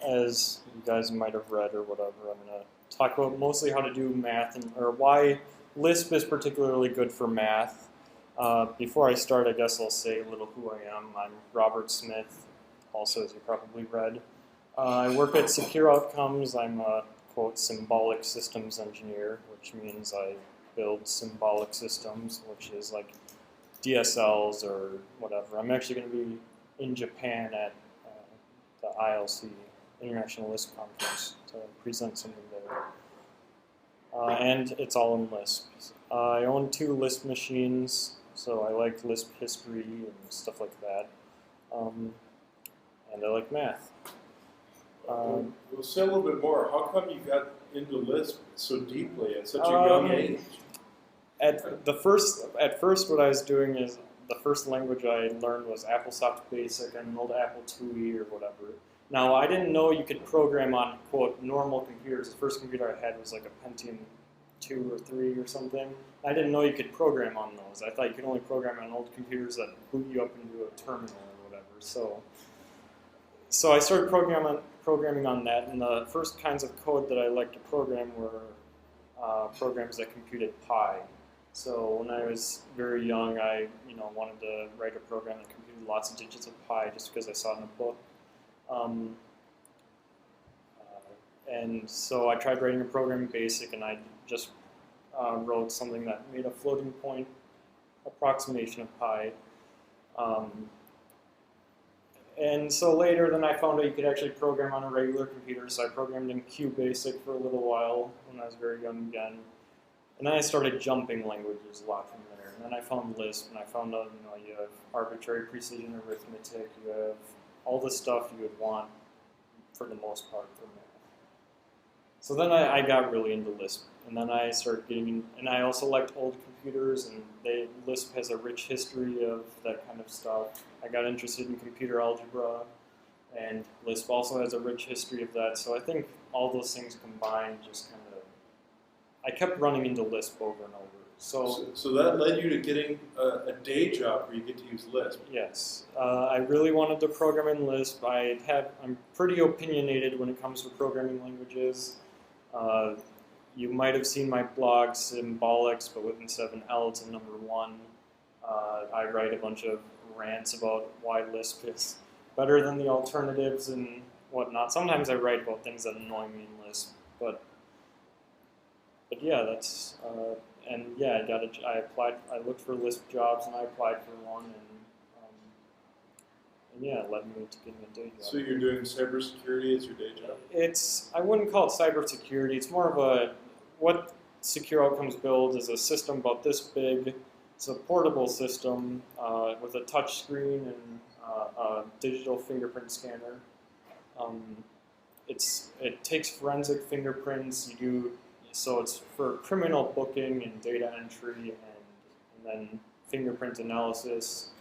as you guys might have read or whatever, I'm going to talk about mostly how to do math or why Lisp is particularly good for math. Before I start, I guess I'll say a little who I am. I'm Robert Smith, also as you probably read. I work at Secure Outcomes. I'm a, quote, symbolic systems engineer, which means I build symbolic systems, which is like DSLs or whatever. I'm actually going to be in Japan at the ILC, International Lisp Conference, to present something there. And it's all in Lisp. I own 2 Lisp machines, so I like Lisp history and stuff like that. And I like math. We'll say a little bit more. How come you got into Lisp so deeply at such a young age? At first, what I was doing is the first language I learned was AppleSoft Basic and an old Apple IIe or whatever. Now, I didn't know you could program on, quote, normal computers. The first computer I had was like a Pentium 2 or 3 or something. I didn't know you could program on those. I thought you could only program on old computers that boot you up into a terminal or whatever. So I started programming on that, and the first kinds of code that I liked to program were programs that computed pi. So when I was very young, I wanted to write a program that computed lots of digits of pi just because I saw it in a book. And so I tried writing a program in BASIC, and I just wrote something that made a floating point approximation of pi. And so later, then I found out you could actually program on a regular computer, so I programmed in QBasic for a little while when I was very young again. And then I started jumping languages a lot from there. And then I found Lisp, and I found out you have arbitrary precision arithmetic, you have all the stuff you would want for the most part for math. So then I got really into Lisp, and then I started getting in, and I also liked old computers, and Lisp has a rich history of that kind of stuff. I got interested in computer algebra, and Lisp also has a rich history of that. So I think all those things combined just kind of, I kept running into Lisp over and over. So that led you to getting a day job where you get to use Lisp. Yes, I really wanted to program in Lisp. I'm pretty opinionated when it comes to programming languages. You might have seen my blog, Symbolics, but instead of an L, it's a number 1. I write a bunch of rants about why Lisp is better than the alternatives and whatnot. Sometimes I write about things that annoy me in Lisp, but yeah, that's and yeah, I applied. I looked for Lisp jobs, and I applied for one, and yeah, it led me to getting a day job. So you're doing cybersecurity as your day job? I wouldn't call it cybersecurity. It's more of what Secure Outcomes builds is a system about this big. It's a portable system with a touch screen and a digital fingerprint scanner. It takes forensic fingerprints. So it's for criminal booking and data entry and then fingerprint analysis,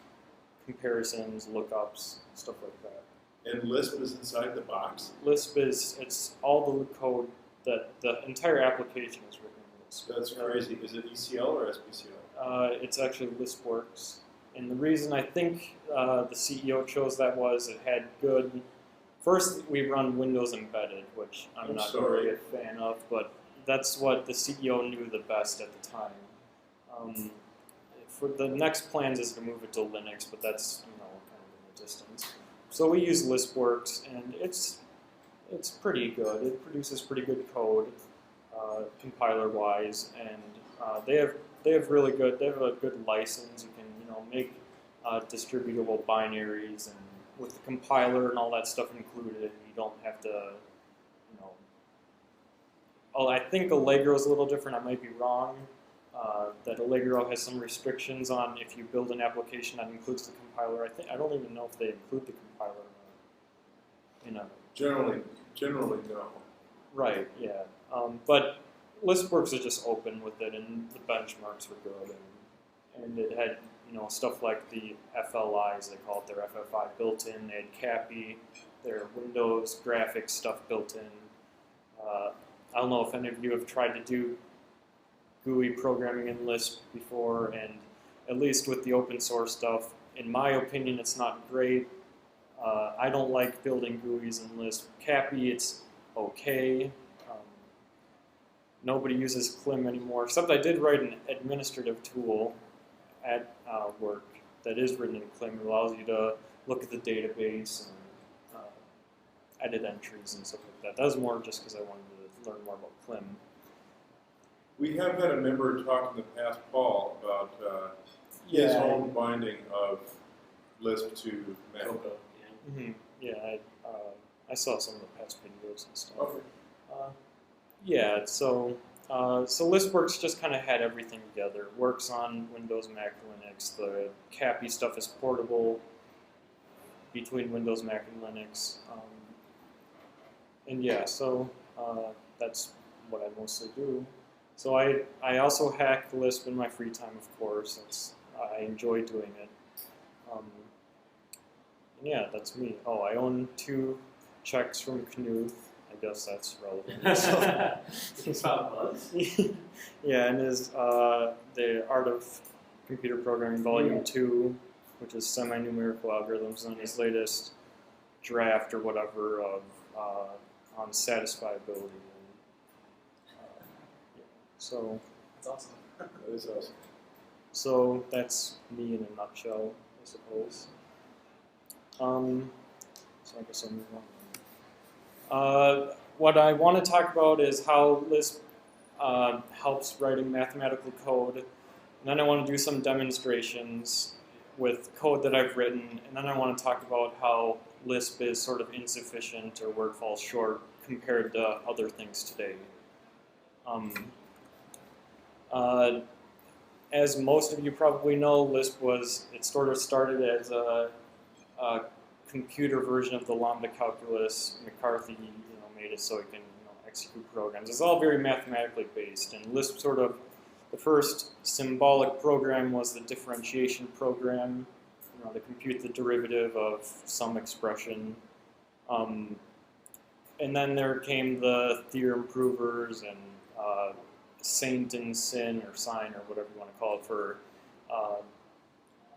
comparisons, lookups, stuff like that. And Lisp is inside the box? Lisp it's all the code that the entire application is written in Lisp. That's crazy. Is it ECL or SBCL? It's actually LispWorks. And the reason I think the CEO chose that was it had good... First, we run Windows Embedded, which I'm not really a fan of, but that's what the CEO knew the best at the time. For the next plans is to move it to Linux, but that's kind of in the distance. So we use LispWorks, and it's pretty good. It produces pretty good code, compiler-wise, and they have a good license. You can make distributable binaries, and with the compiler and all that stuff included, you don't have to. I think Allegro is a little different. I might be wrong. That Allegro has some restrictions on if you build an application that includes the compiler. I don't even know if they include the compiler. Generally no. Right. Yeah. But LispWorks is just open with it, and the benchmarks were good, and it had stuff like the FLIs, they call it their FFI built in. They had CAPI, their Windows graphics stuff built in. I don't know if any of you have tried to do GUI programming in Lisp before, and at least with the open source stuff, in my opinion, it's not great. I don't like building GUIs in Lisp. Cappy, it's okay. Nobody uses Clim anymore, except I did write an administrative tool at work that is written in Clim. It allows you to look at the database and edit entries and stuff like that. That was more just because I wanted to learn more about Clim. We have had a member talk in the past, Paul, about his own binding of Lisp to Mac. Mm-hmm. Yeah, I saw some of the past videos and stuff. Okay. Yeah, so LispWorks just kind of had everything together. It works on Windows, Mac, Linux. The Cappy stuff is portable between Windows, Mac, and Linux. And yeah, so that's what I mostly do. So I also hack Lisp in my free time, of course. I enjoy doing it. And yeah, that's me. Oh, I own 2 checks from Knuth. I guess that's relevant. Yeah, and his the Art of Computer Programming Volume 2, which is semi-numerical algorithms, and his latest draft or whatever of on satisfiability. So That's awesome. That is awesome. So that's me in a nutshell, I suppose. So I guess I'll move on. What I want to talk about is how Lisp helps writing mathematical code, and then I want to do some demonstrations with code that I've written, and then I want to talk about how Lisp is sort of insufficient or where it falls short compared to other things today. As most of you probably know, Lisp it sort of started as a computer version of the lambda calculus. McCarthy, made it so it can, execute programs. It's all very mathematically based, and Lisp sort of, the first symbolic program was the differentiation program, to compute the derivative of some expression. And then there came the theorem provers and Saint and Sin or Sign or whatever you want to call it for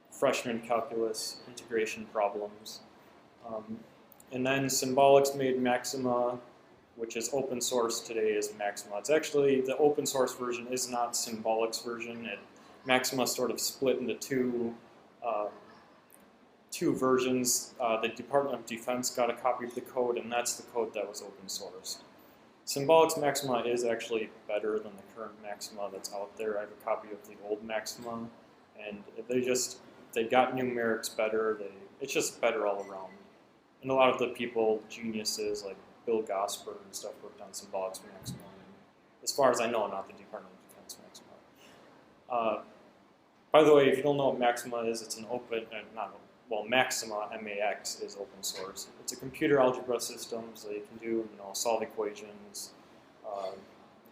freshman calculus integration problems. And then Symbolics made Macsyma, which is open source today as Macsyma. It's actually, the open source version is not Symbolics version. Macsyma sort of split into two versions. The Department of Defense got a copy of the code, and that's the code that was open sourced. Symbolics Macsyma is actually better than the current Macsyma that's out there. I have a copy of the old Macsyma, and they got numerics better. It's just better all around. And a lot of the people, geniuses like Bill Gosper and stuff, worked on Symbolics Macsyma. And as far as I know, not the Department of Defense Macsyma. By the way, if you don't know what Macsyma is, it's an open, Macsyma, M-A-X, is open source. It's a computer algebra system, so you can do, solve equations,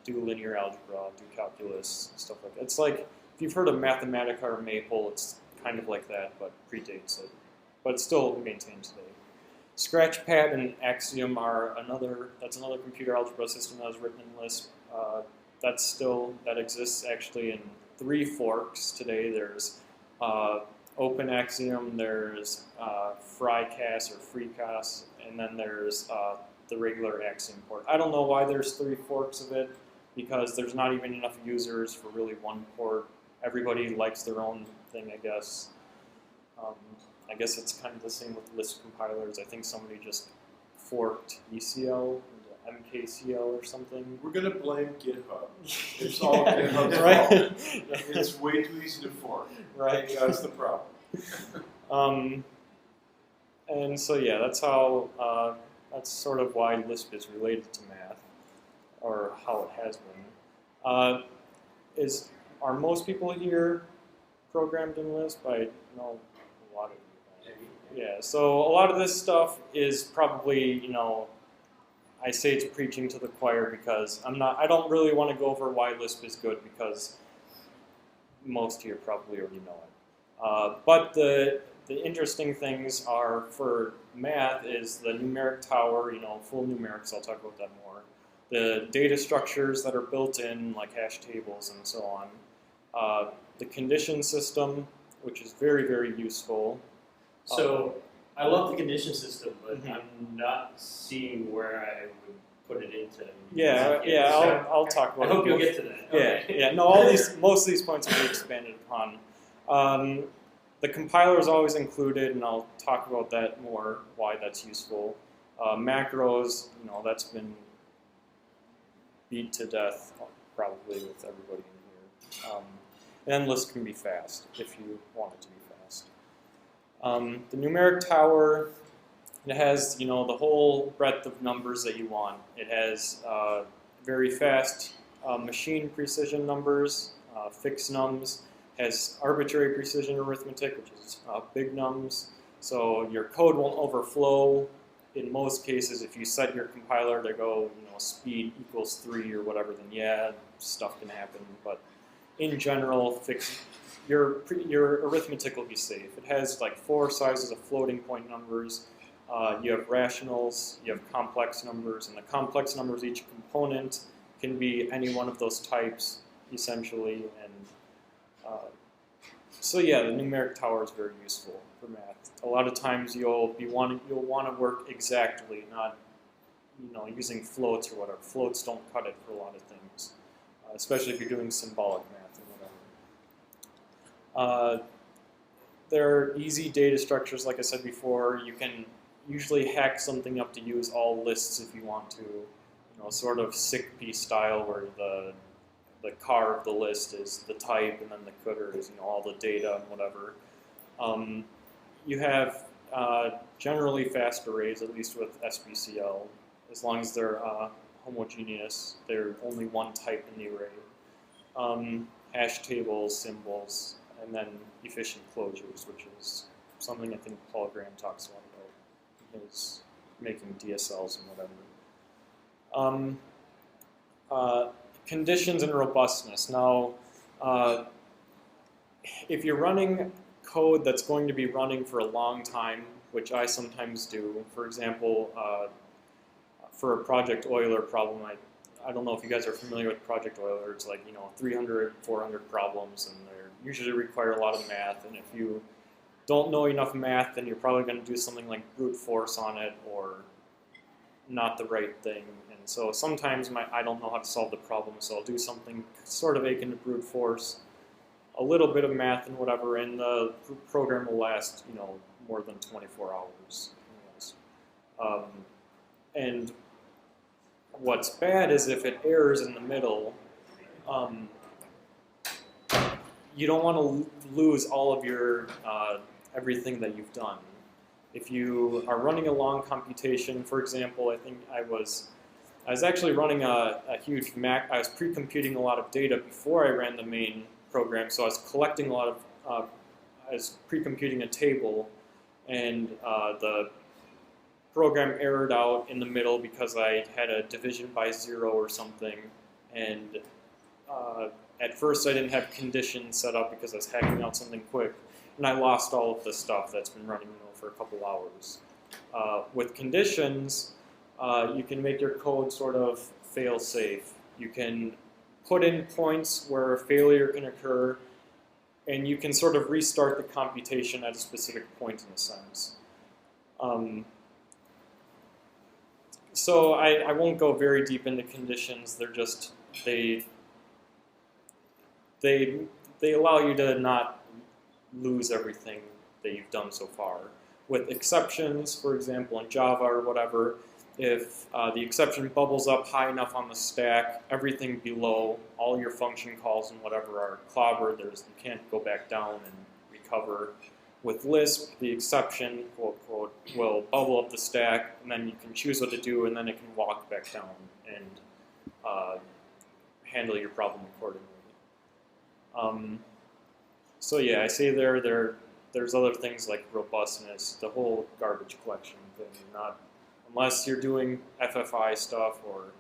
do linear algebra, do calculus, stuff like that. It's like, if you've heard of Mathematica or Maple, it's kind of like that, but predates it. But it's still maintained today. Scratchpad and Axiom are another computer algebra system that was written in Lisp. That exists actually in 3 forks today. There's Open Axiom, there's FreeCAS or FreeCAS, and then there's the regular Axiom port. I don't know why there's 3 forks of it, because there's not even enough users for really one port. Everybody likes their own thing, I guess. I guess it's kind of the same with Lisp compilers. I think somebody just forked ECL into MKCL or something. We're going to blame GitHub. It's all GitHub's right? fault. It's way too easy to fork. Right. That's the problem. And so yeah, that's how. That's sort of why Lisp is related to math, or how it has been. Are most people here programmed in Lisp? I know a lot of you. Yeah, so a lot of this stuff is probably, I say it's preaching to the choir because I don't really want to go over why Lisp is good because most here probably already know it. But the interesting things are for math is the numeric tower, full numerics, I'll talk about that more. The data structures that are built in, like hash tables and so on. The condition system, which is very, very useful. So I love the condition system, but Mhm. I'm not seeing where I would put it into. I'll talk I about hope it. you'll get to that. Okay. Yeah. No, most of these points will be expanded upon. The compiler is always included, and I'll talk about that more, why that's useful. Macros, that's been beat to death probably with everybody in here. And Lisp can be fast if you want it to be fast. The numeric tower, it has the whole breadth of numbers that you want. It has very fast machine precision numbers, fixed nums. Has arbitrary precision arithmetic, which is big nums. So your code won't overflow. In most cases, if you set your compiler to go, speed equals 3 or whatever, then yeah, stuff can happen. But in general, your arithmetic will be safe. It has like 4 sizes of floating point numbers. You have rationals, you have complex numbers, and the complex numbers, each component can be any one of those types, essentially. And so yeah, the numeric tower is very useful for math. A lot of times you'll want to work exactly, not using floats or whatever. Floats don't cut it for a lot of things, especially if you're doing symbolic math and whatever. There are easy data structures, like I said before. You can usually hack something up to use all lists if you want to, sort of SICP style, where the car of the list is the type, and then the footer is all the data and whatever. You have generally fast arrays, at least with SBCL, as long as they're homogeneous. They're only one type in the array. Hash tables, symbols, and then efficient closures, which is something I think Paul Graham talks a lot about, is making DSLs and whatever. Conditions and robustness. Now, if you're running code that's going to be running for a long time, which I sometimes do, for example, for a Project Euler problem, I don't know if you guys are familiar with Project Euler. It's like 300, 400 problems, and they usually require a lot of math. And if you don't know enough math, then you're probably going to do something like brute force on it, or not the right thing. And so sometimes I don't know how to solve the problem, so I'll do something sort of akin to brute force, a little bit of math and whatever, and the program will last, more than 24 hours. And what's bad is if it errors in the middle, you don't want to lose all of your everything that you've done. If you are running a long computation, for example, I think I was actually running a huge Mac. I was pre-computing a lot of data before I ran the main program, so I was collecting a lot of, I was pre-computing a table, and the program errored out in the middle because I had a division by 0 or something, and at first I didn't have conditions set up because I was hacking out something quick, and I lost all of the stuff that's been running for a couple hours. With conditions, you can make your code sort of fail-safe. You can put in points where failure can occur, and you can sort of restart the computation at a specific point in a sense. So I won't go very deep into conditions. They're just, they allow you to not lose everything that you've done so far. With exceptions, for example, in Java or whatever, if the exception bubbles up high enough on the stack, everything below, all your function calls and whatever are clobbered. You can't go back down and recover. With Lisp, the exception, quote, quote, will bubble up the stack, and then you can choose what to do, and then it can walk back down and handle your problem accordingly. So yeah, I say there's other things like robustness, the whole garbage collection thing. Unless you're doing FFI stuff or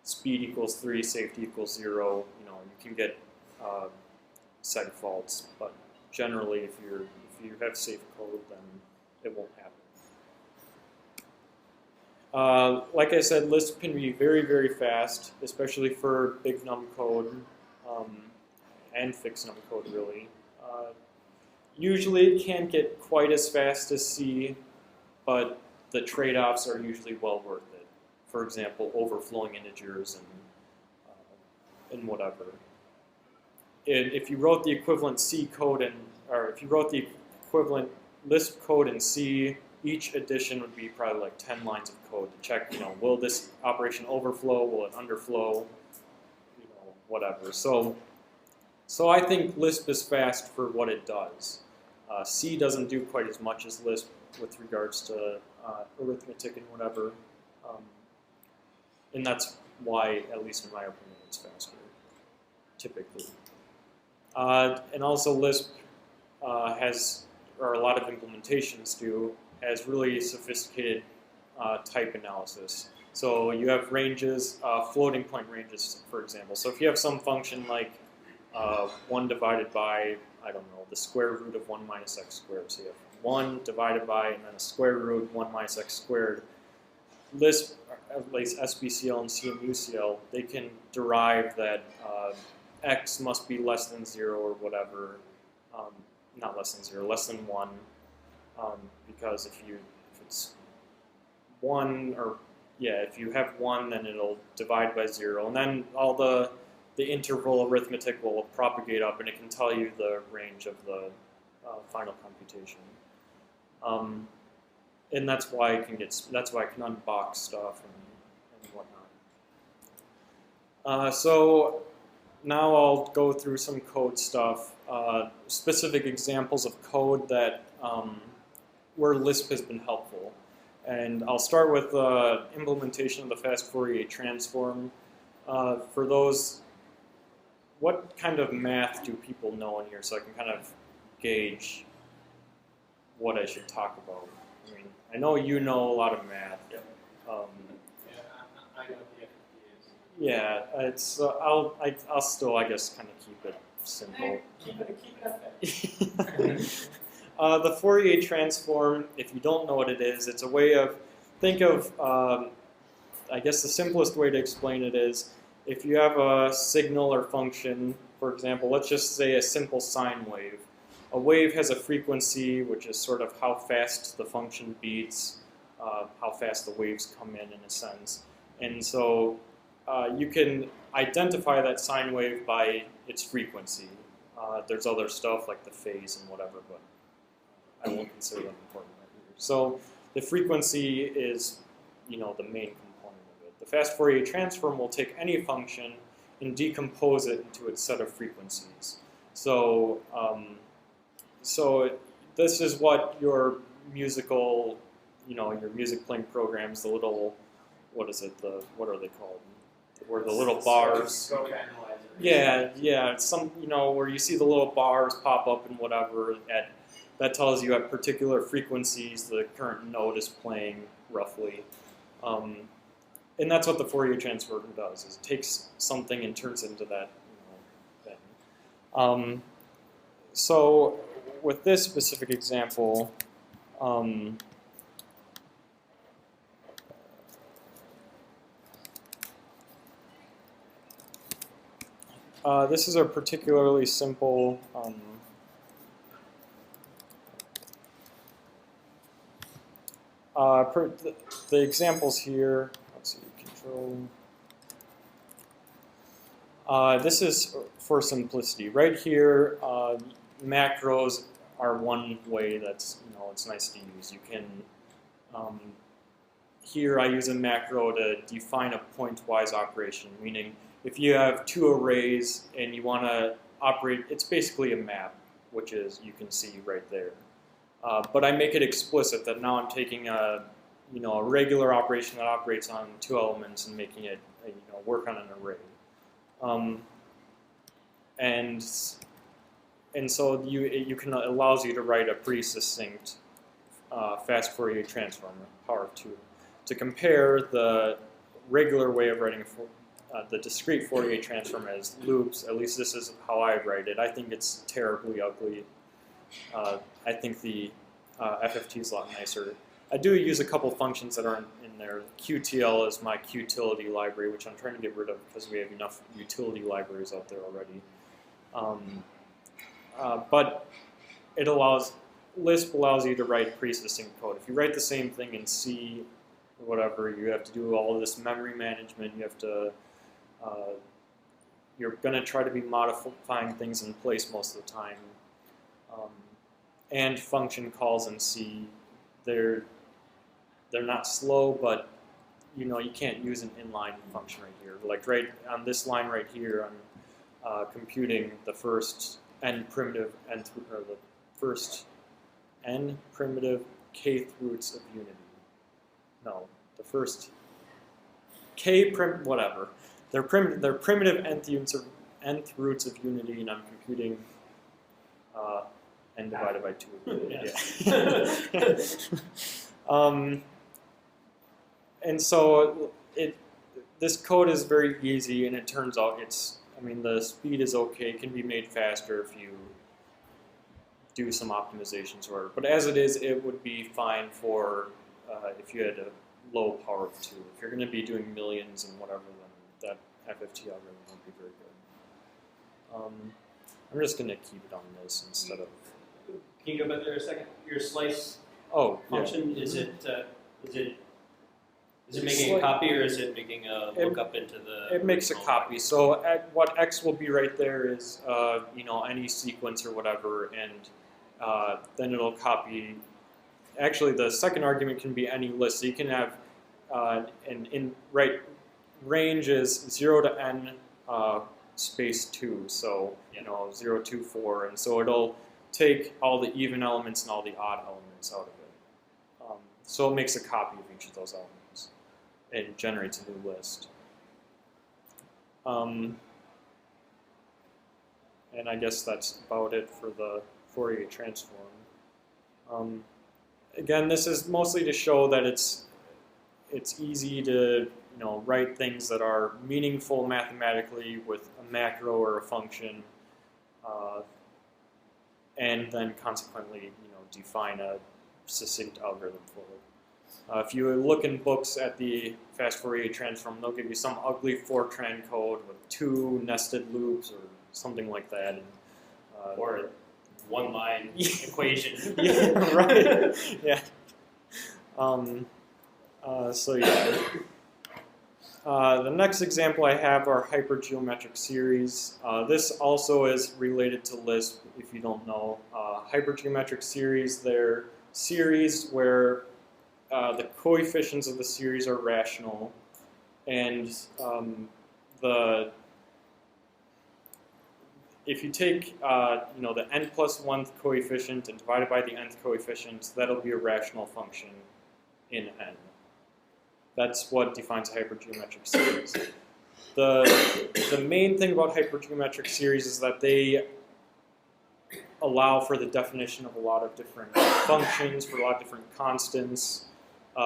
speed equals 3, safety equals 0, you can get seg faults. But generally, if you have safe code, then it won't happen. Like I said, Lisp can be very, very fast, especially for big num code and fixed num code, really. Usually it can't get quite as fast as C, but the trade-offs are usually well worth it. For example, overflowing integers and whatever. If you wrote the equivalent C code or if you wrote the equivalent Lisp code in C, each addition would be probably like 10 lines of code to check, will this operation overflow, will it underflow, whatever. So I think Lisp is fast for what it does. C doesn't do quite as much as Lisp with regards to arithmetic and whatever. And that's why, at least in my opinion, it's faster, typically. And also Lisp has, or a lot of implementations do, has really sophisticated type analysis. So you have ranges, floating point ranges, for example. So if you have some function like 1 divided by, I don't know, the square root of 1 minus x squared. So you have 1 divided by, and then a square root, 1 minus x squared. Lisp, at least SBCL and CMUCL, they can derive that x must be less than 0 or whatever. Not less than 0, less than 1. Because if it's 1, or yeah, if you have 1, then it'll divide by 0. And then all the interval arithmetic will propagate up, and it can tell you the range of the final computation. And that's why it can unbox stuff and whatnot. So now I'll go through some code stuff, specific examples of code that where Lisp has been helpful. And I'll start with the implementation of the fast Fourier transform. For those, what kind of math do people know in here, so I can kind of gauge what I should talk about? I mean, I know you know a lot of math. Yeah. I know what the FFT is. Yeah, it's I'll still, I guess, kind of keep it simple. Keep it. The Fourier transform, if you don't know what it is, it's a way of, think of, I guess the simplest way to explain it is, if you have a signal or function, for example, let's just say a simple sine wave. A wave has a frequency, which is sort of how fast the function beats, how fast the waves come in a sense. And so you can identify that sine wave by its frequency. There's other stuff like the phase and whatever, but I won't consider that important right here. So the frequency is, the main component of it. The fast Fourier transform will take any function and decompose it into its set of frequencies. So, so this is what your musical, your music playing programs, the little, what are they called? Where the little bars. Scope analyzer. Yeah, some, where you see the little bars pop up and whatever, that tells you at particular frequencies the current note is playing roughly. And that's what the Fourier transform does, is it takes something and turns it into that thing. So with this specific example, this is a particularly simple the examples here, let's see, control. This is for simplicity. Right here, macros are one way that's, it's nice to use. You can, here I use a macro to define a point-wise operation, meaning if you have two arrays and you want to operate, it's basically a map, which is, you can see right there. But I make it explicit that now I'm taking a regular operation that operates on two elements and making it work on an array. And so it allows you to write a pretty succinct fast Fourier transform, power of 2, to compare the regular way of writing the discrete Fourier transform as loops. At least this is how I write it. I think it's terribly ugly. I think the FFT is a lot nicer. I do use a couple functions that aren't in there. QTL is my Qtility library, which I'm trying to get rid of because we have enough utility libraries out there already. But it allows, Lisp allows you to write pretty succinct code. If you write the same thing in C or whatever, you have to do all this memory management. You have to, you're going to try to be modifying things in place most of the time. And function calls in C, they're not slow, but you know you can't use an inline function right here. Like right on this line right here, I'm computing the first n primitive or the first n primitive kth roots of unity. No, the first k whatever. They're primitive nth roots of unity, and I'm computing n divided by 2. Yeah. And so this code is very easy, and it turns out the speed is okay. It can be made faster if you do some optimizations or whatever. But as it is, it would be fine for if you had a low power of 2. If you're going to be doing millions and whatever, then that FFT algorithm won't be very good. I'm just going to keep it on this instead of. Can you go back there a second? Your slice function, yeah. is it making a copy, or is it making a lookup into the? It makes a copy. So what x will be right there is any sequence or whatever, and then it'll copy. Actually, the second argument can be any list. So you can have range is 0 to n space 2. So 0, 2, 4, and so it'll take all the even elements and all the odd elements out of it. So it makes a copy of each of those elements and generates a new list. And I guess that's about it for the Fourier transform. Again, this is mostly to show that it's easy to write things that are meaningful mathematically with a macro or a function, and then consequently define a succinct algorithm for it. If you look in books at the fast Fourier transform, they'll give you some ugly Fortran code with 2 nested loops or something like that. And, or a one-line equation. Yeah, right. Yeah. So yeah. The next example I have are hypergeometric series. This also is related to Lisp, if you don't know. Hypergeometric series, they're series where the coefficients of the series are rational, and if you take the n plus 1th coefficient and divide it by the nth coefficient, that'll be a rational function in n. That's what defines a hypergeometric series. The main thing about hypergeometric series is that they allow for the definition of a lot of different functions, for a lot of different constants.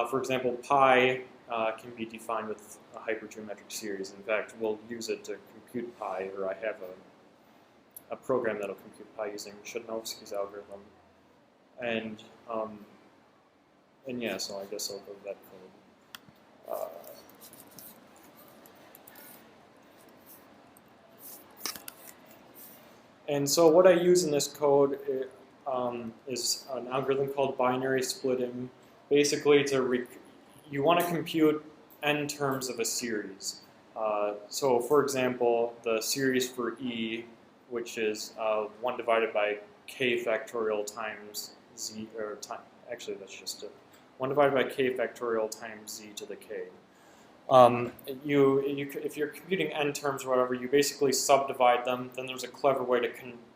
For example, pi can be defined with a hypergeometric series. In fact, we'll use it to compute pi, or I have a program that'll compute pi using Shadnovsky's algorithm. And yeah, so I guess I'll go to that code. And so what I use in this code is an algorithm called binary splitting. Basically, you want to compute n terms of a series. So for example, the series for E, which is 1 divided by k factorial times z, or actually that's just it. 1 divided by k factorial times z to the k. If you're computing n terms or whatever, you basically subdivide them. Then there's a clever way to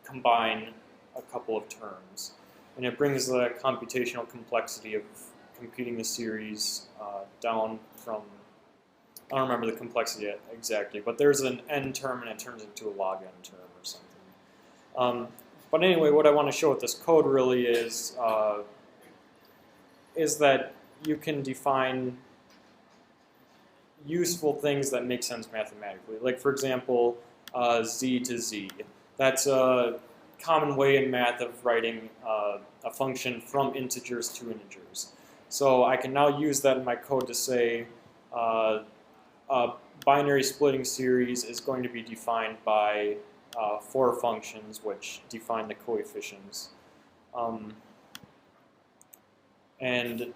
combine a couple of terms. And it brings the computational complexity of computing the series down from, I don't remember the complexity exactly, but there's an n term and it turns into a log n term or something. But anyway, what I want to show with this code really is that you can define useful things that make sense mathematically. Like, for example, z to z. That's a common way in math of writing a function from integers to integers. So I can now use that in my code to say a binary splitting series is going to be defined by 4 functions which define the coefficients. And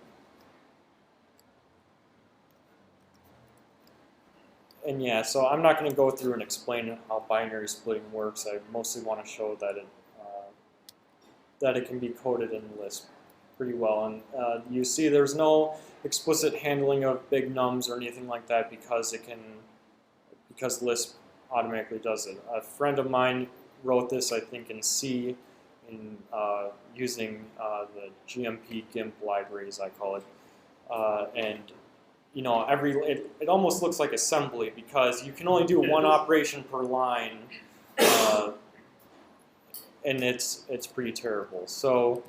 yeah, so I'm not going to go through and explain how binary splitting works. I mostly want to show that it can be coded in Lisp pretty well. And you see there's no explicit handling of big nums or anything like that because Lisp automatically does it. A friend of mine wrote this, I think, in C, using the GMP GIMP library, as I call it, and you know, it almost looks like assembly because you can only do one operation per line, and it's pretty terrible. So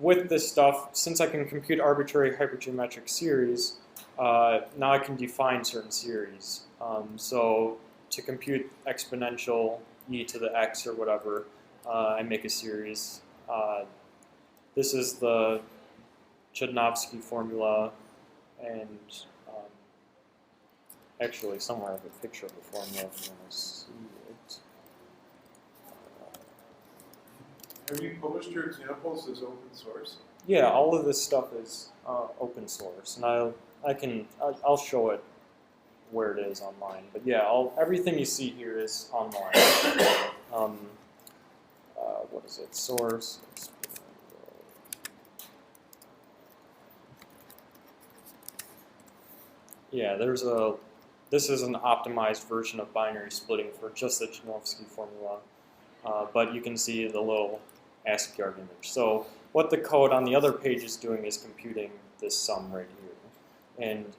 with this stuff, since I can compute arbitrary hypergeometric series, now I can define certain series. So to compute exponential e to the x or whatever, I make a series. This is the Chodnovsky formula, and actually somewhere I have a picture of the formula if you want to see it. Have you published your examples as open source? Yeah, all of this stuff is open source, and I'll show it where it is online. But yeah, everything you see here is online. What is it? Source. Yeah, this is an optimized version of binary splitting for just the Chodnovsky formula, but you can see the little ASCII argument. So what the code on the other page is doing is computing this sum right here. And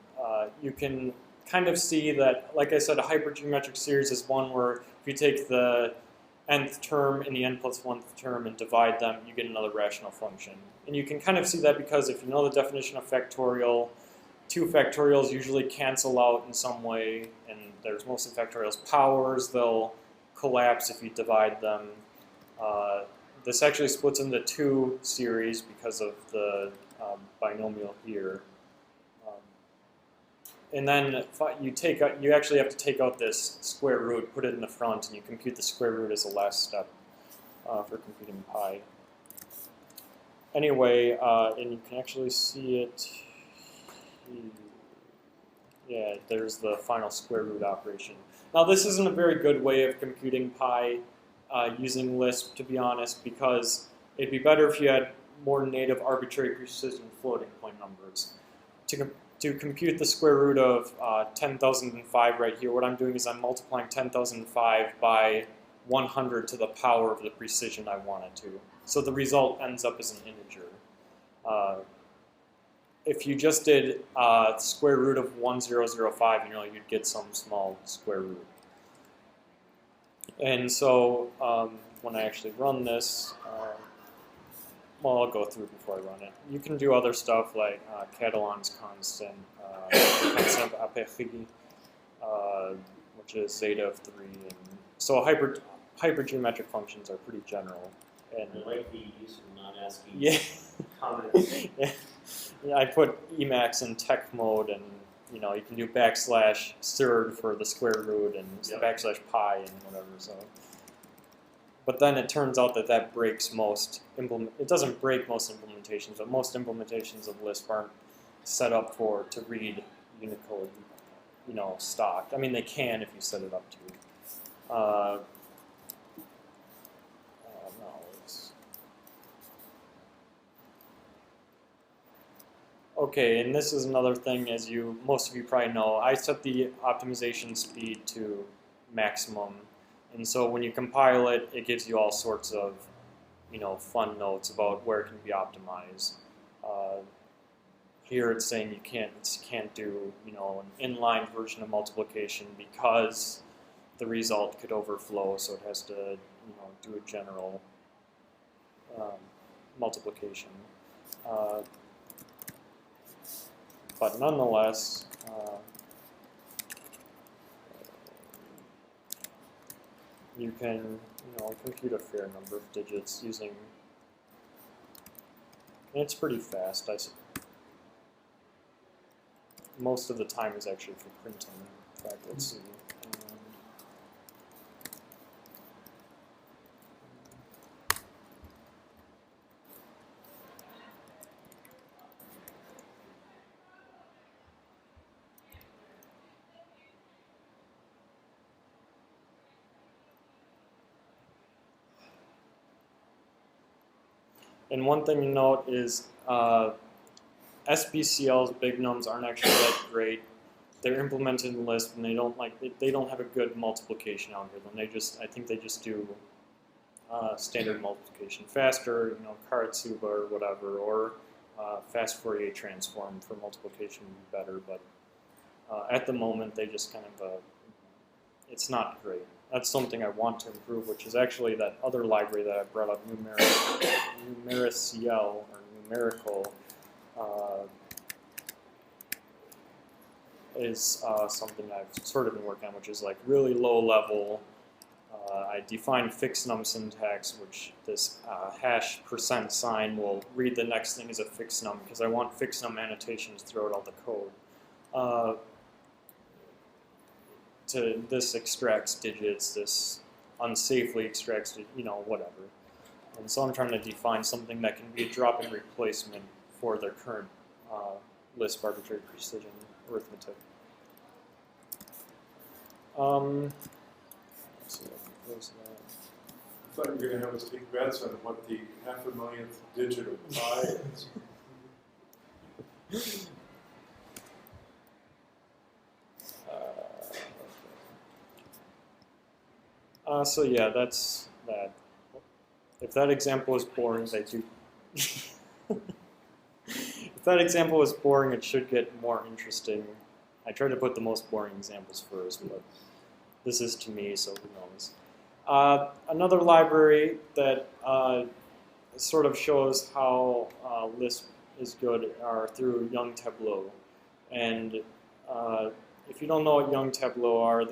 you can kind of see that, like I said, a hypergeometric series is one where if you take the nth term and the n plus 1th term and divide them, you get another rational function. And you can kind of see that because if you know the definition of factorial, 2 factorials usually cancel out in some way, and there's mostly factorials powers. They'll collapse if you divide them. This actually splits into 2 series because of the binomial here. And then you actually have to take out this square root, put it in the front, and you compute the square root as the last step for computing pi. Anyway, and you can actually see it. Yeah, there's the final square root operation. Now this isn't a very good way of computing pi using Lisp, to be honest, because it'd be better if you had more native arbitrary precision floating point numbers. To compute the square root of 10,005 right here, what I'm doing is I'm multiplying 10,005 by 100 to the power of the precision I want it to. So the result ends up as an integer. If you just did square root of 1005, you know, you'd get some small square root. And so when I actually run this, well, I'll go through before I run it. You can do other stuff like Catalan's constant, constant apéry, which is zeta of 3. And so hypergeometric functions are pretty general. And I like the use of non-ASCII comments. Yeah, I put Emacs in tech mode, and you know you can do \surd for the square root and \pi and whatever. So, but then it turns out that breaks most it doesn't break most implementations, but most implementations of Lisp aren't set up to read Unicode, you know, stock. I mean, they can if you set it up to. Okay, and this is another thing, as most of you probably know. I set the optimization speed to maximum, and so when you compile it, it gives you all sorts of, you know, fun notes about where it can be optimized. Here it's saying you can't do, you know, an inline version of multiplication because the result could overflow, so it has to, you know, do a general multiplication. But nonetheless, you can, you know, compute a fair number of digits using, and it's pretty fast. Most of the time is actually for printing. In fact, let's see. And one thing to note is SBCLs, big nums, aren't actually that great. They're implemented in Lisp, and they don't have a good multiplication algorithm. I think they just do standard multiplication, faster, Karatsuba or whatever, or fast Fourier transform for multiplication would be better. But at the moment, they just kind of it's not great. That's something I want to improve, which is actually that other library that I brought up, Numericial or numerical. Is something I've sort of been working on, which is like really low level. I define fixed num syntax, which this hash % sign will read the next thing as a fixed num, because I want fixed num annotations throughout all the code. This extracts digits, this unsafely extracts, whatever. And so I'm trying to define something that can be a drop-in replacement for their current Lisp arbitrary precision arithmetic. Let's see if I can close that. I thought you were going to have us take bets on what the 1/10,000th digit of pi is. So yeah, that's that. If that example was boring, they do. If that example was boring, it should get more interesting. I try to put the most boring examples first, but this is to me, so who knows. Another library that sort of shows how Lisp is good are through Young Tableau. And if you don't know what Young Tableau are,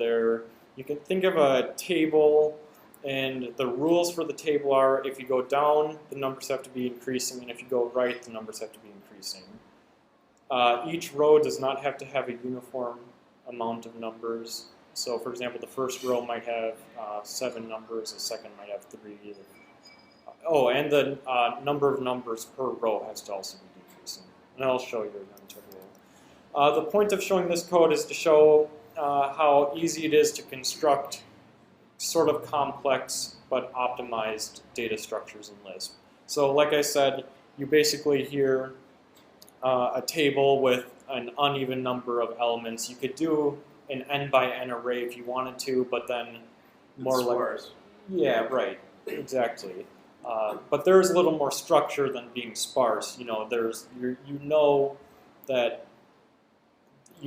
you can think of a table, and the rules for the table are if you go down, the numbers have to be increasing, and if you go right, the numbers have to be increasing. Each row does not have to have a uniform amount of numbers. So, for example, the first row might have 7 numbers, the second might have 3. Oh, and the number of numbers per row has to also be decreasing. And I'll show you Young Tableau. The point of showing this code is to show how easy it is to construct sort of complex but optimized data structures in Lisp. So like I said, you basically hear a table with an uneven number of elements. You could do an n by n array if you wanted to, but then more like... Sparse. Yeah, right, exactly. But there's a little more structure than being sparse. You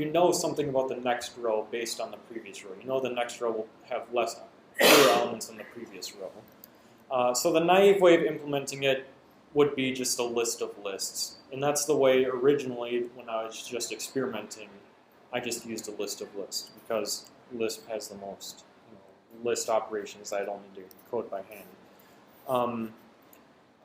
know something about the next row based on the previous row. You know the next row will have fewer elements than the previous row. So the naive way of implementing it would be just a list of lists. And that's the way originally, when I was just experimenting, I just used a list of lists, because Lisp has the most list operations. I'd only do code by hand.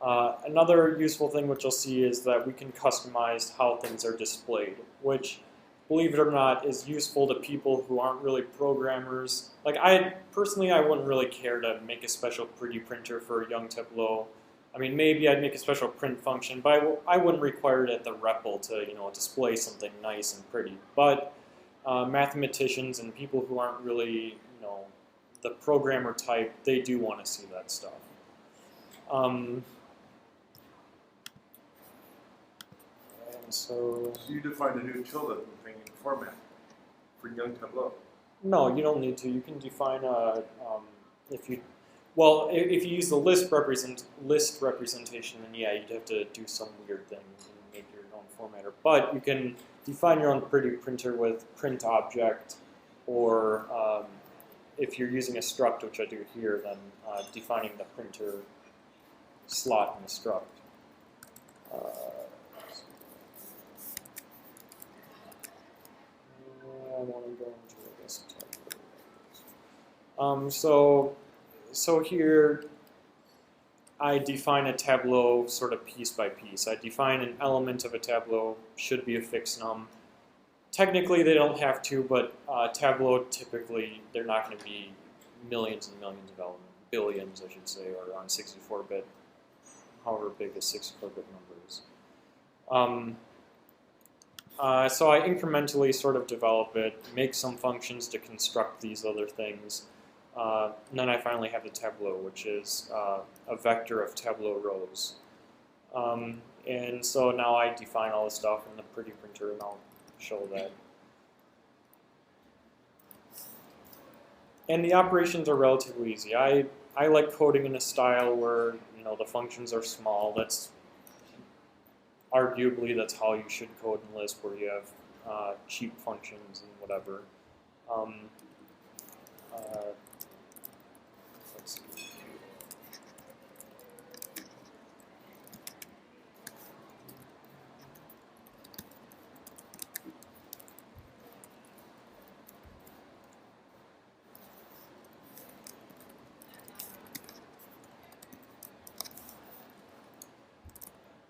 Another useful thing which you'll see is that we can customize how things are displayed, which, believe it or not, is useful to people who aren't really programmers. Like I wouldn't really care to make a special pretty printer for Young Tableau. I mean, maybe I'd make a special print function, but I wouldn't require it at the REPL to display something nice and pretty. But mathematicians and people who aren't really the programmer type, they do want to see that stuff. So you defined a new tilde thing in format for Young Tableau. No, you don't need to. You can define if you use the list representation, then yeah, you'd have to do some weird thing and make your own formatter. But you can define your own pretty printer with print object, or if you're using a struct, which I do here, then defining the printer slot in the struct. I want to go into this. So here I define a tableau sort of piece by piece. I define an element of a tableau, should be a fixed num. Technically they don't have to, but Tableau typically, they're not going to be millions and millions of elements, billions I should say, or on 64-bit, however big a 64-bit number is. So I incrementally sort of develop it, make some functions to construct these other things, and then I finally have the tableau, which is a vector of tableau rows. And so now I define all the stuff in the pretty printer, and I'll show that. And the operations are relatively easy. I like coding in a style where the functions are small. That's arguably that's how you should code in Lisp, where you have cheap functions and whatever. Let's see.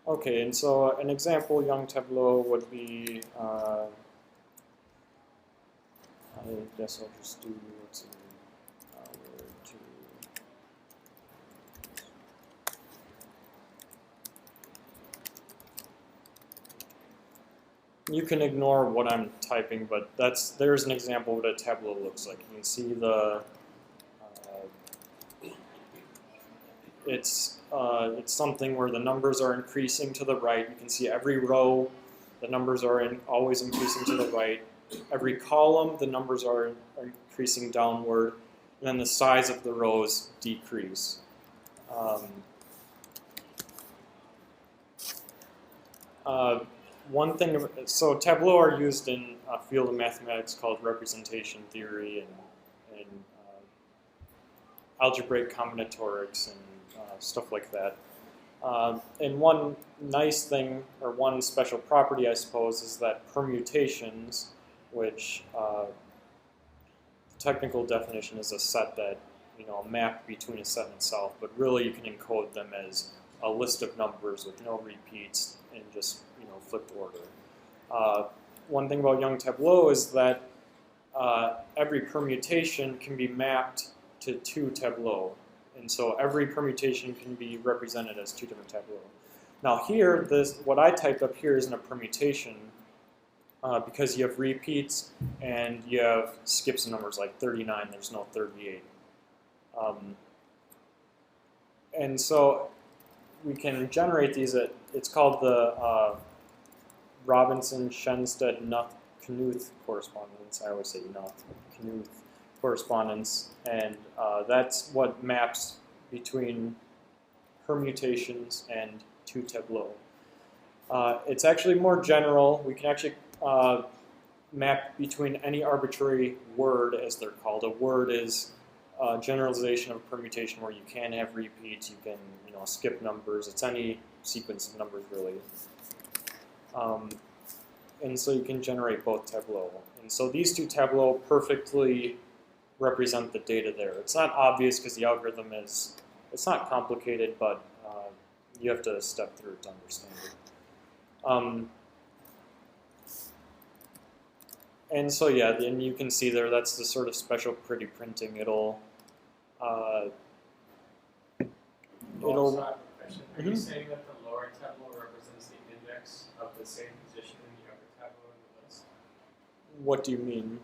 Okay, and so an example young Tableau would be, I guess I'll just do, let's see, where to. You can ignore what I'm typing, but there's an example of what a Tableau looks like. You can see it's something where the numbers are increasing to the right. You can see every row, the numbers are always increasing to the right. Every column, the numbers are increasing downward, and then the size of the rows decrease. One thing, so Tableau are used in a field of mathematics called representation theory and algebraic combinatorics and stuff like that. And one nice thing, or one special property, I suppose, is that permutations, which the technical definition is a set that, map between a set and itself, but really you can encode them as a list of numbers with no repeats and just, flipped order. One thing about young Tableau is that every permutation can be mapped to two Tableau. And so every permutation can be represented as two different Tableau. Now here, what I typed up here isn't a permutation because you have repeats and you have skips in numbers like 39, there's no 38. And so we can generate these it's called the Robinson-Shenstedt-Knuth correspondence. I always say Knuth correspondence, and that's what maps between permutations and two Tableau. It's actually more general. We can actually map between any arbitrary word, as they're called. A word is a generalization of permutation where you can have repeats, you can skip numbers. It's any sequence of numbers, really. And so you can generate both Tableau. And so these two Tableau perfectly represent the data there. It's not obvious because the algorithm it's not complicated, but you have to step through it to understand it. And so yeah, and you can see there, that's the sort of special pretty printing. It'll Are you saying that the lower Tableau represents the index of the same position in the upper Tableau in the list? What do you mean?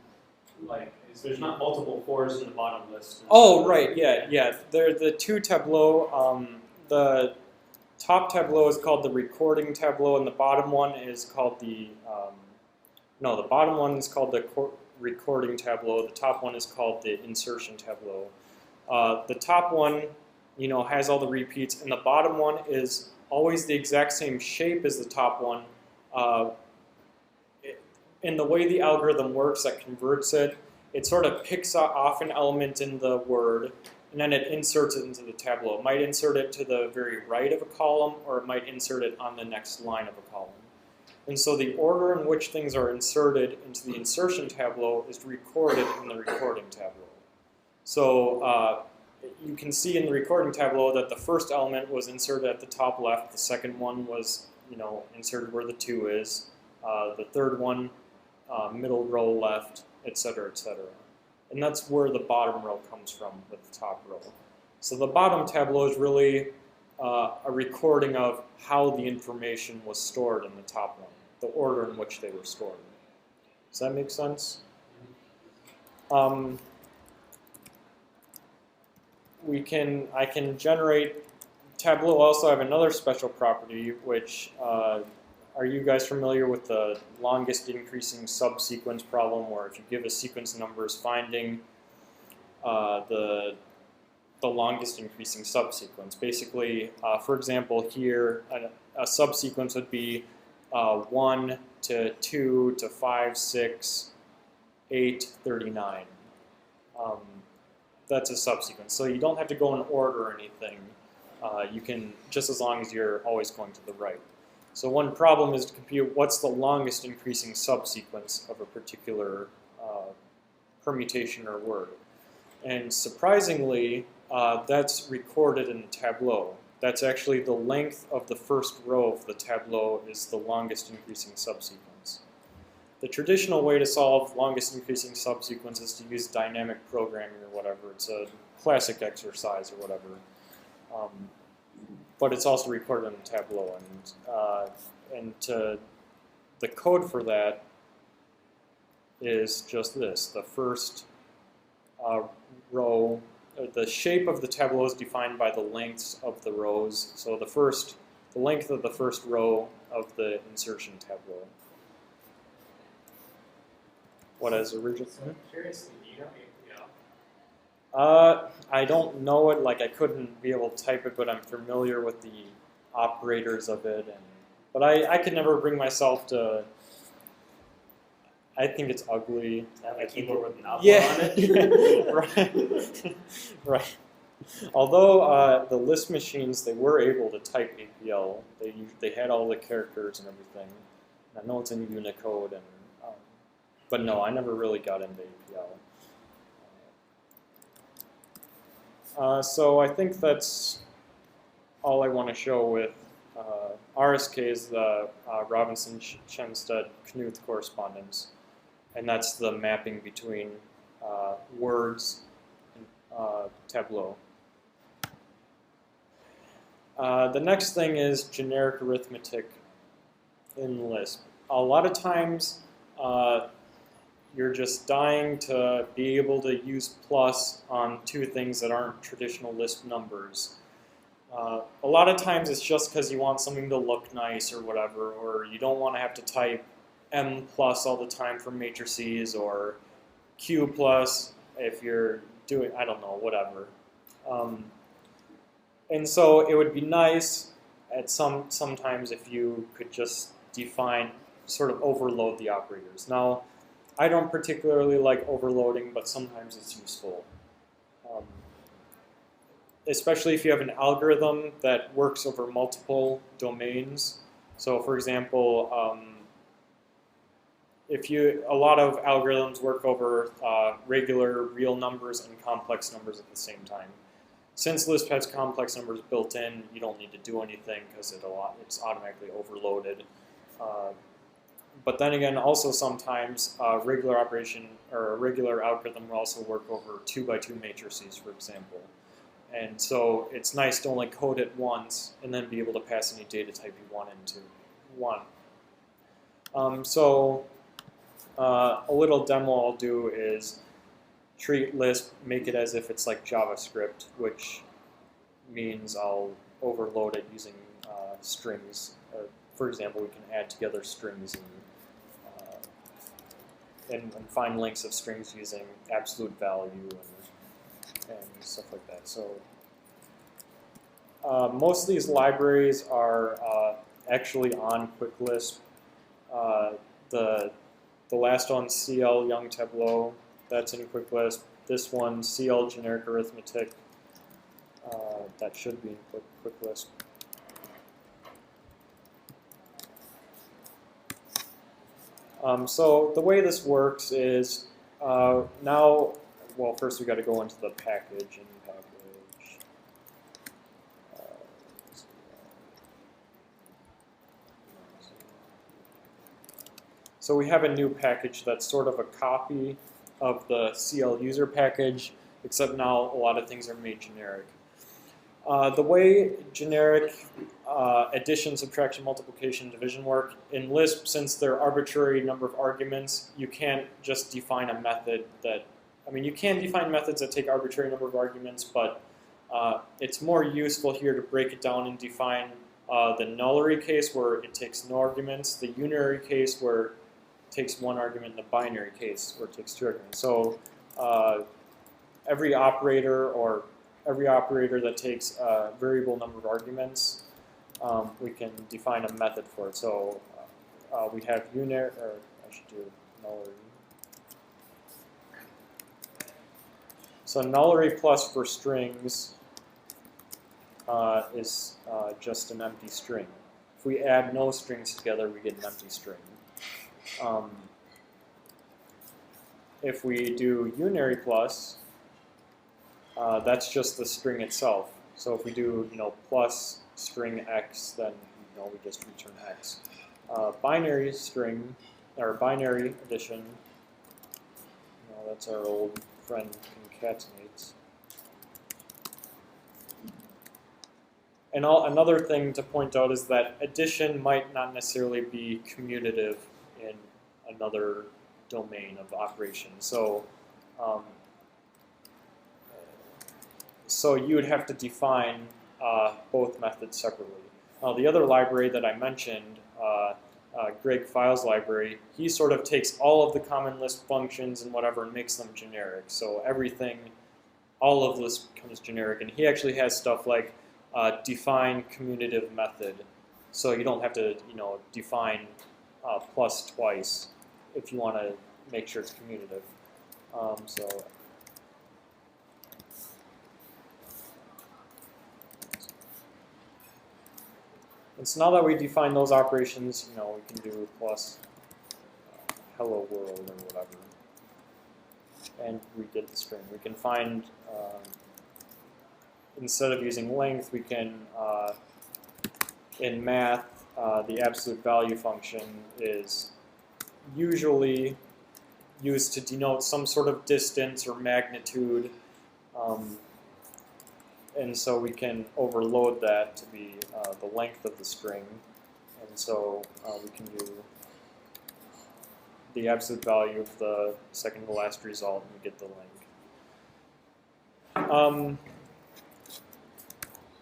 Like, There's not multiple 4s in the bottom list. Oh, right, yeah. They're the two Tableau. The top Tableau is called the recording Tableau, and the bottom one is called the the bottom one is called the recording Tableau. The top one is called the insertion Tableau. The top one, has all the repeats, and the bottom one is always the exact same shape as the top one. In the way the algorithm works that converts it, it sort of picks off an element in the word, and then it inserts it into the Tableau. It might insert it to the very right of a column, or it might insert it on the next line of a column. And so the order in which things are inserted into the insertion Tableau is recorded in the recording Tableau. So you can see in the recording Tableau that the first element was inserted at the top left, the second one was inserted where the 2 is, the third one middle row left, etc., etc. And that's where the bottom row comes from with the top row. So the bottom Tableau is really a recording of how the information was stored in the top one, the order in which they were stored. Does that make sense? I can generate Tableau also have another special property, which are you guys familiar with the longest increasing subsequence problem, where if you give a sequence of numbers, finding the longest increasing subsequence? Basically, for example, here a subsequence would be 1 to 2 to 5, 6, 8, 39. That's a subsequence. So you don't have to go in order or anything. You can, just as long as you're always going to the right. So one problem is to compute what's the longest increasing subsequence of a particular permutation or word. And surprisingly, that's recorded in Tableau. That's actually the length of the first row of the Tableau is the longest increasing subsequence. The traditional way to solve longest increasing subsequence is to use dynamic programming or whatever. It's a classic exercise or whatever. But it's also recorded in Tableau. And the code for that is just this. The first row, the shape of the Tableau is defined by the lengths of the rows. So the length of the first row of the insertion Tableau. What is original? So curiously, do you know APL? I don't know it. Like I couldn't be able to type it, but I'm familiar with the operators of it. But I could never bring myself to. I think it's ugly. Have a keyboard with an outlaw Yeah, on it. right, right. Although the Lisp machines, they were able to type APL. They had all the characters and everything. I know it's in Unicode, but no, I never really got into APL. So I think that's all I want to show with RSK is the Robinson-Chenstedt-Knuth correspondence. And that's the mapping between words and Tableau. The next thing is generic arithmetic in Lisp. A lot of times you're just dying to be able to use plus on two things that aren't traditional Lisp numbers. A lot of times it's just because you want something to look nice or whatever, or you don't want to have to type M plus all the time for matrices, or Q plus if you're doing, I don't know, whatever. And so it would be nice at sometimes if you could just define, sort of overload the operators. Now, I don't particularly like overloading, but sometimes it's useful. Especially if you have an algorithm that works over multiple domains. So for example, a lot of algorithms work over regular real numbers and complex numbers at the same time. Since Lisp has complex numbers built in, you don't need to do anything because it's automatically overloaded. But then again, also sometimes a regular operation or a regular algorithm will also work over 2x2 matrices, for example. And so it's nice to only code it once and then be able to pass any data type you want into one. A little demo I'll do is treat Lisp, make it as if it's like JavaScript, which means I'll overload it using strings. For example, we can add together strings and find lengths of strings using absolute value and stuff like that. So most of these libraries are actually on QuickLisp. The last one, CL Young Tableau, that's in QuickLisp. This one, CL Generic Arithmetic, that should be in QuickLisp. So the way this works is now, well, first we got to go into the package and package. So we have a new package that's sort of a copy of the CL user package, except now a lot of things are made generic. The way generic addition, subtraction, multiplication, division work in Lisp, since they're arbitrary number of arguments, you can't just define a method that, I mean, you can define methods that take arbitrary number of arguments, but It's more useful here to break it down and define the nullary case where it takes no arguments, the unary case where it takes one argument, and the binary case where it takes two arguments. So every operator that takes a variable number of arguments, we can define a method for it. So we have unary, or I should do nullary. So nullary plus for strings is just an empty string. If we add no strings together, we get an empty string. If we do unary plus, that's just the string itself. So if we do plus string x, then we just return x. Binary string or binary addition, that's our old friend concatenates. And another thing to point out is that addition might not necessarily be commutative in another domain of operation. So, so you would have to define both methods separately. Now, the other library that I mentioned, Greg Files library, he sort of takes all of the common Lisp functions and whatever and makes them generic. So everything, all of Lisp becomes generic. And he actually has stuff like define commutative method. So you don't have to, define plus twice if you want to make sure it's commutative. And so now that we define those operations, we can do plus hello world or whatever. And we get the string. We can find, instead of using length, we can, in math, the absolute value function is usually used to denote some sort of distance or magnitude. And so we can overload that to be the length of the string. And so we can do the absolute value of the second to last result, and we get the length.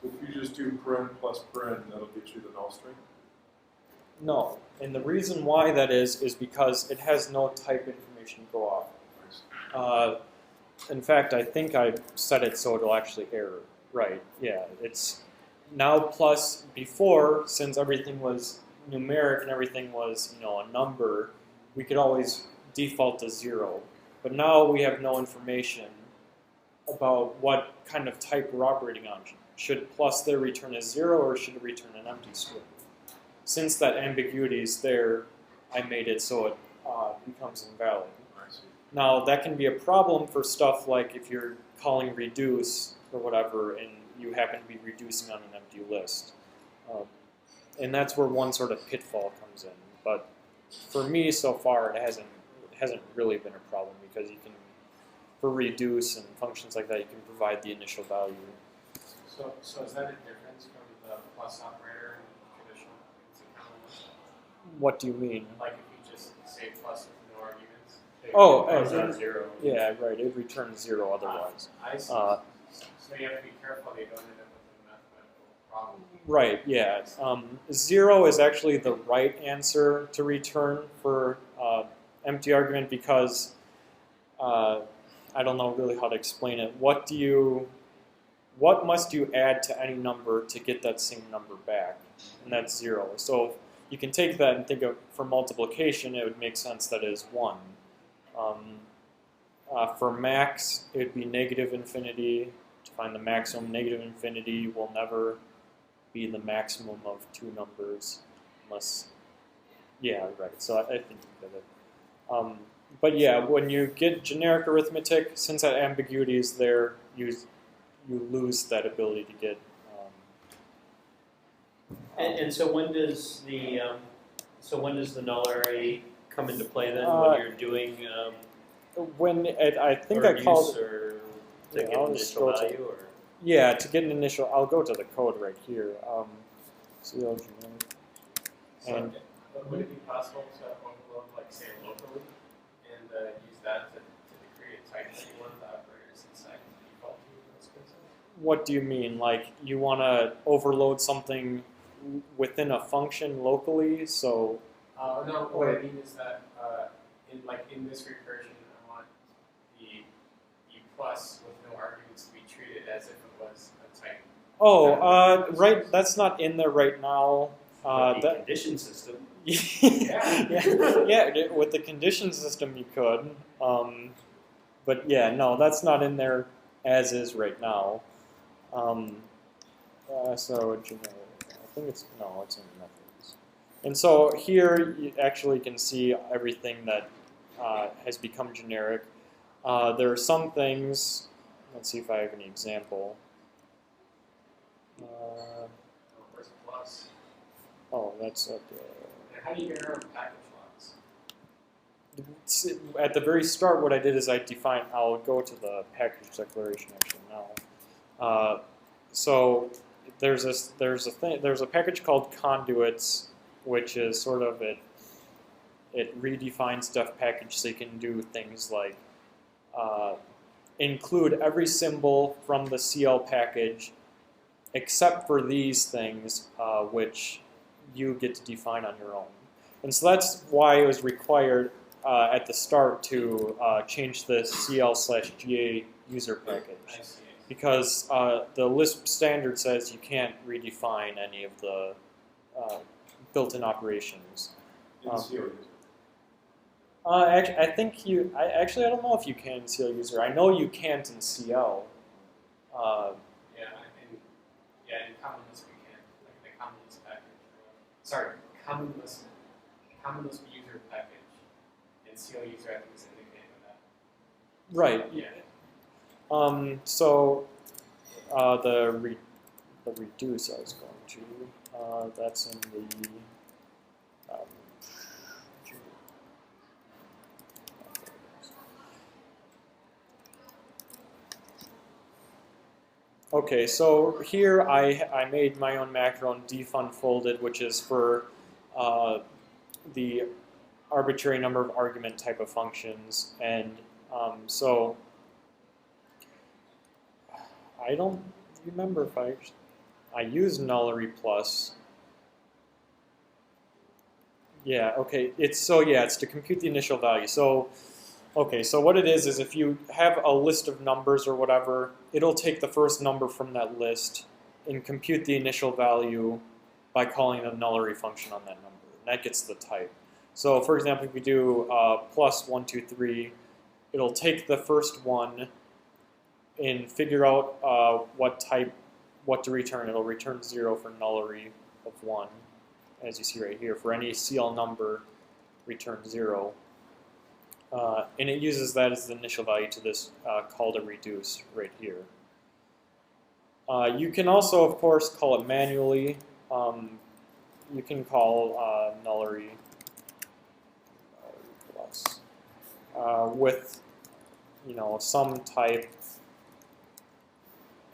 If you just do paren plus paren, that'll get you the null string? No. And the reason why that is because it has no type information to go off. In fact, I think I set it so it'll actually error. Right, yeah. It's now plus before, since everything was numeric and everything was, a number, we could always default to 0. But now we have no information about what kind of type we're operating on. Should plus there return a 0 or should it return an empty string? Since that ambiguity is there, I made it so it becomes invalid. Now that can be a problem for stuff like if you're calling reduce or whatever and you happen to be reducing on an empty list. And that's where one sort of pitfall comes in. But for me so far it hasn't really been a problem because you can, for reduce and functions like that, you can provide the initial value. So is that a difference from the plus operator in traditional hexagonal? What do you mean? Like if you just say plus with no arguments? Not 0. Yeah, right. It returns 0 otherwise. I see. So you have to be careful they don't end up with a mathematical problem. Right, yeah. 0 is actually the right answer to return for empty argument because I don't know really how to explain it. What must you add to any number to get that same number back? And that's 0. So you can take that and think of, for multiplication, it would make sense that is 1. For max, it would be negative infinity. To find the maximum, negative infinity will never be the maximum of two numbers unless, yeah, right. So I think you get it. But yeah, when you get generic arithmetic, since that ambiguity is there, you lose that ability to get. And so when does the nullary come into play then? When you're doing I think I called or to yeah, get I'll an just initial go to- value or yeah, to get an initial. I'll go to the code right here. CL generic. So, And but would it be possible to overload, like, say, locally, and use that to create a type that you want the operators inside the default to those kinds of What do you mean? Like you want to overload something within a function locally? So No, what I mean is that in this recursion, I want the plus with no arguments to be treated as if it was a type. Right. That's not in there right now. The condition system. yeah. With the condition system, you could. But yeah, no, that's not in there as is right now. So generic. I think it's it's in methods. And so here you actually can see everything that has become generic. There are some things. Let's see if I have any example. Where's the plus? That's at How do you get around package logs? at the very start. What I did is I'll go to the package declaration actually now. So there's a package called conduits, which is sort of it redefines def package so you can do things like include every symbol from the CL package except for these things, which you get to define on your own. And so that's why it was required at the start to change the CL/GA user package. Because the Lisp standard says you can't redefine any of the built-in operations. In CL user. I think I don't know if you can in CL user. I know you can't in CL. In Common Lisp we can, like in the Common Lisp package. Sorry, Common Lisp user package. In CL user, I think is indicated by that. Right. Yeah. So the reduce I was going to that's in the okay, so here I made my own macro def unfolded, which is for the arbitrary number of argument type of functions, and so I don't remember if I used nullery plus. Yeah, okay. It's to compute the initial value. So okay, so what it is if you have a list of numbers or whatever, it'll take the first number from that list and compute the initial value by calling a nullery function on that number. And that gets the type. So for example, if we do plus 1, 2, 3, it'll take the first one and figure out what to return. It'll return 0 for nullery of 1, as you see right here. For any CL number, return 0. And it uses that as the initial value to this call to reduce right here. You can also, of course, call it manually. You can call nullery plus with some type,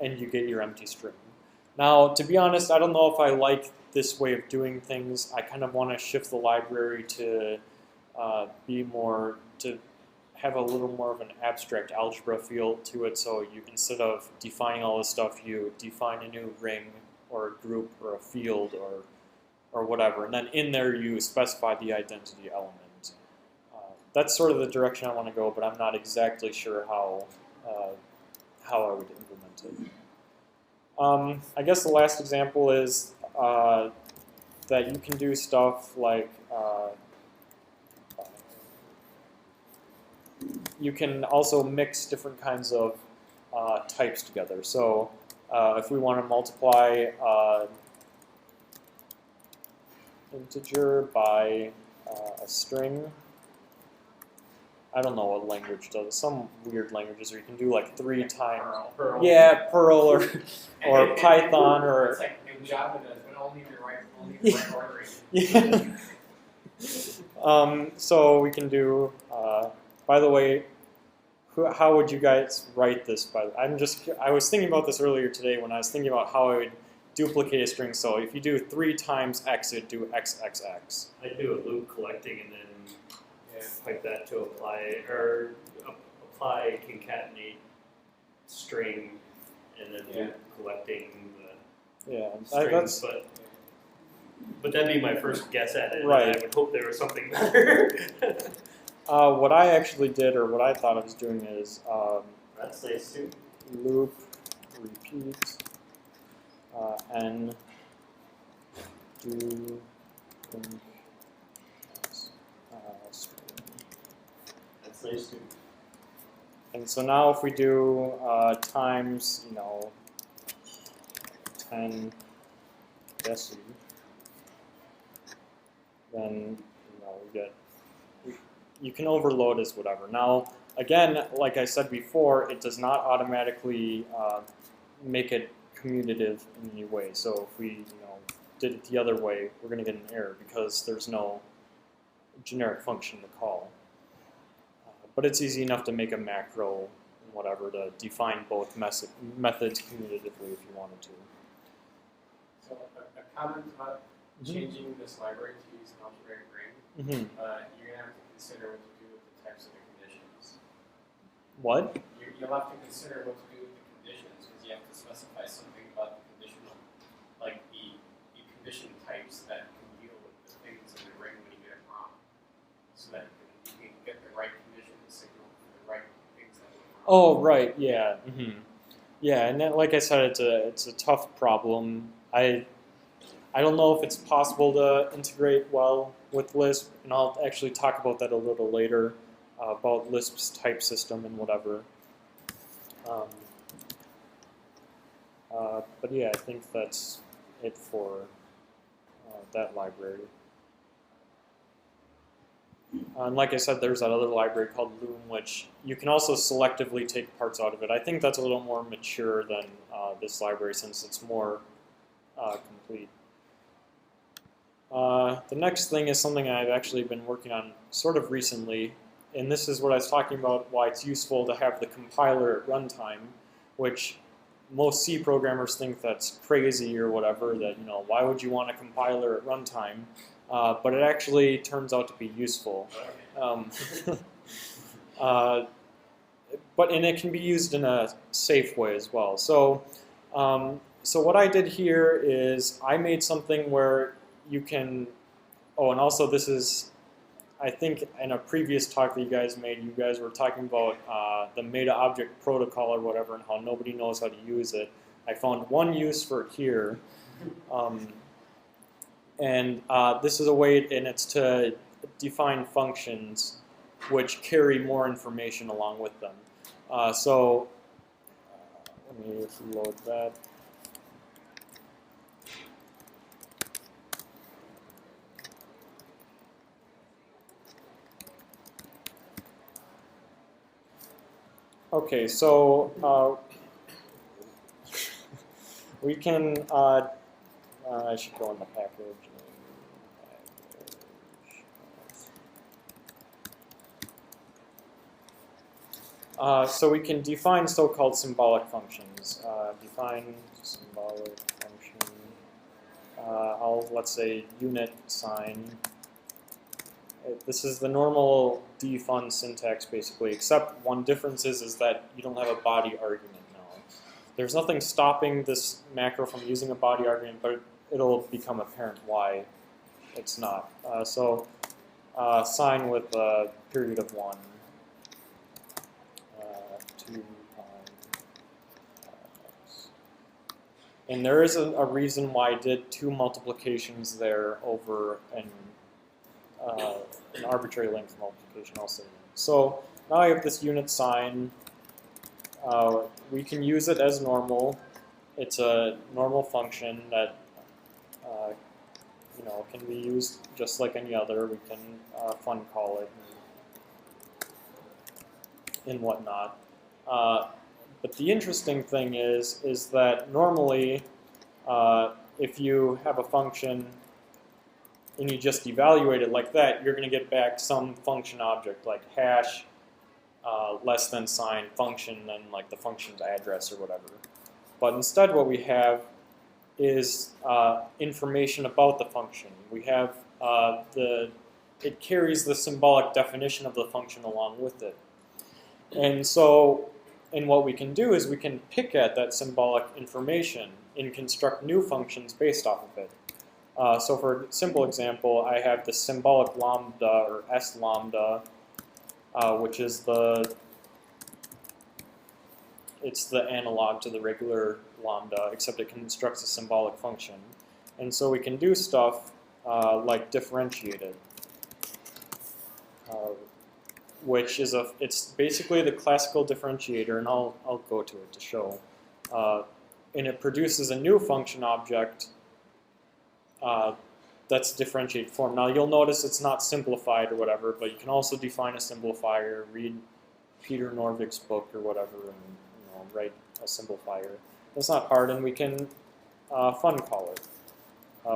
and you get your empty string. Now, to be honest, I don't know if I like this way of doing things. I kind of want to shift the library to to have a little more of an abstract algebra feel to it. So you, instead of defining all this stuff, you define a new ring or a group or a field or whatever, and then in there you specify the identity element. That's sort of the direction I want to go, but I'm not exactly sure how I would implement it. I guess the last example is that you can do stuff like you can also mix different kinds of types together. So if we want to multiply integer by a string, I don't know what language does it. Some weird languages where you can do like 3 times. Perl. Yeah, Perl or Python or. It's like in Java does, but only the right ordering. Yeah. So we can do. By the way, how would you guys write this? I was thinking about this earlier today when I was thinking about how I would duplicate a string. So if you do 3 times x, it'd do xxx. I do a loop collecting and then pipe that to apply concatenate string and then Yeah. collecting the Yeah, strings, but that'd be my first guess at it. Right. And I would hope there was something better. what I actually did, or what I thought I was doing, is That's nice too. loop, repeat, n, do, string. That's nice too. And so now if we do times, 10 deci, then you can overload as whatever. Now again, like I said before, it does not automatically make it commutative in any way. So if we did it the other way, we're going to get an error because there's no generic function to call. But it's easy enough to make a macro and whatever to define both methods commutatively if you wanted to. So a comment about changing this library to use an algebraic ring, Mm-hmm. you're going to have to consider what to do with the types of the conditions. What? You'll have to consider what to do with the conditions because you have to specify something about the conditional, like the condition types that can deal with the things in the ring when you get it wrong, so that you can get the right condition signal for the right things that went wrong. Oh, right. Yeah. Mm-hmm. Yeah, and then, like I said, it's a tough problem. I don't know if it's possible to integrate well with Lisp, and I'll actually talk about that a little later, about Lisp's type system and whatever. But yeah, I think that's it for that library. And like I said, there's that other library called Loom, which you can also selectively take parts out of it. I think that's a little more mature than this library since it's more complete. The next thing is something I've actually been working on sort of recently, and this is what I was talking about, why it's useful to have the compiler at runtime, which most C programmers think that's crazy or whatever, that, why would you want a compiler at runtime? But it actually turns out to be useful. And it can be used in a safe way as well. So what I did here is I made something where you can, and also this is, I think in a previous talk that you guys made, you guys were talking about the meta object protocol or whatever and how nobody knows how to use it. I found one use for it here. And this is a way, and it's to define functions which carry more information along with them. Let me load that. Okay, so we can, I should go in the package. So we can define so-called symbolic functions. Define symbolic function. Let's say unit sign. This is the normal defun syntax basically, except one difference is that you don't have a body argument now. There's nothing stopping this macro from using a body argument, but it'll become apparent why it's not. Sign with a period of 1. 2 x. And there is a reason why I did 2 multiplications there over an arbitrary length multiplication also. So now I have this unit sign. We can use it as normal. It's a normal function that can be used just like any other. We can fun call it and whatnot. But the interesting thing is that normally if you have a function and you just evaluate it like that, you're going to get back some function object like hash less than sign function and like the function's address or whatever. But instead what we have is information about the function. We have it carries the symbolic definition of the function along with it. And so and what we can do is we can pick at that symbolic information and construct new functions based off of it. So for a simple example, I have the symbolic lambda, or S lambda, which is it's the analog to the regular lambda, except it constructs a symbolic function. And so we can do stuff like differentiate it, which is it's basically the classical differentiator, and I'll go to it to show. And it produces a new function object that's differentiated form. Now you'll notice it's not simplified or whatever, but you can also define a simplifier, read Peter Norvik's book or whatever, and write a simplifier. It's not hard, and we can fun call it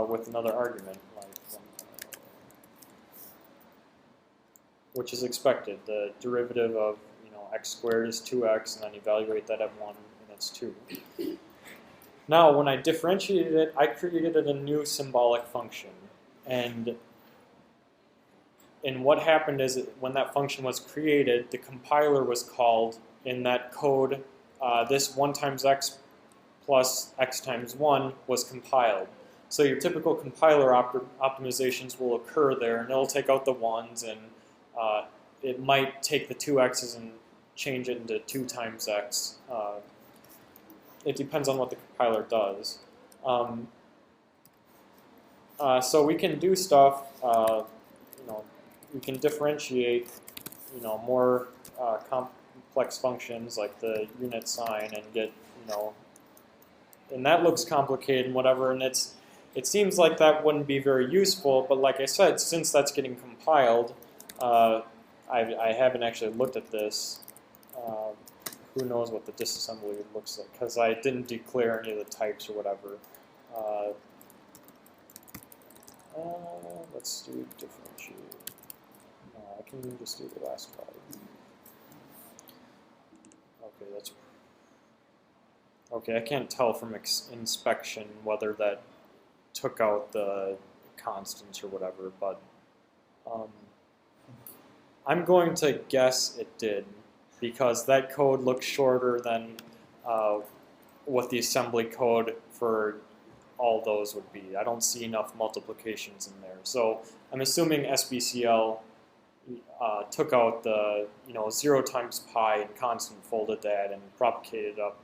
with another argument, like which is expected. The derivative of x squared is 2x, and then evaluate that at 1, and that's 2. Now, when I differentiated it, I created a new symbolic function. And what happened is when that function was created, the compiler was called in that code. This 1 times x plus x times 1 was compiled. So your typical compiler optimizations will occur there, and it'll take out the 1s, and it might take the 2x's and change it into 2 times x. It depends on what the compiler does. So we can do stuff. We can differentiate, more complex functions like the unit sign, and get, and that looks complicated and whatever. And it seems like that wouldn't be very useful. But like I said, since that's getting compiled, I haven't actually looked at this. Who knows what the disassembly looks like, because I didn't declare any of the types or whatever. Let's do differentiate. No, I can just do the last part. Okay, that's okay. I can't tell from inspection whether that took out the constants or whatever, but I'm going to guess it did, because that code looks shorter than what the assembly code for all those would be. I don't see enough multiplications in there. So I'm assuming SBCL took out the 0 times pi and constant, folded that, and propagated up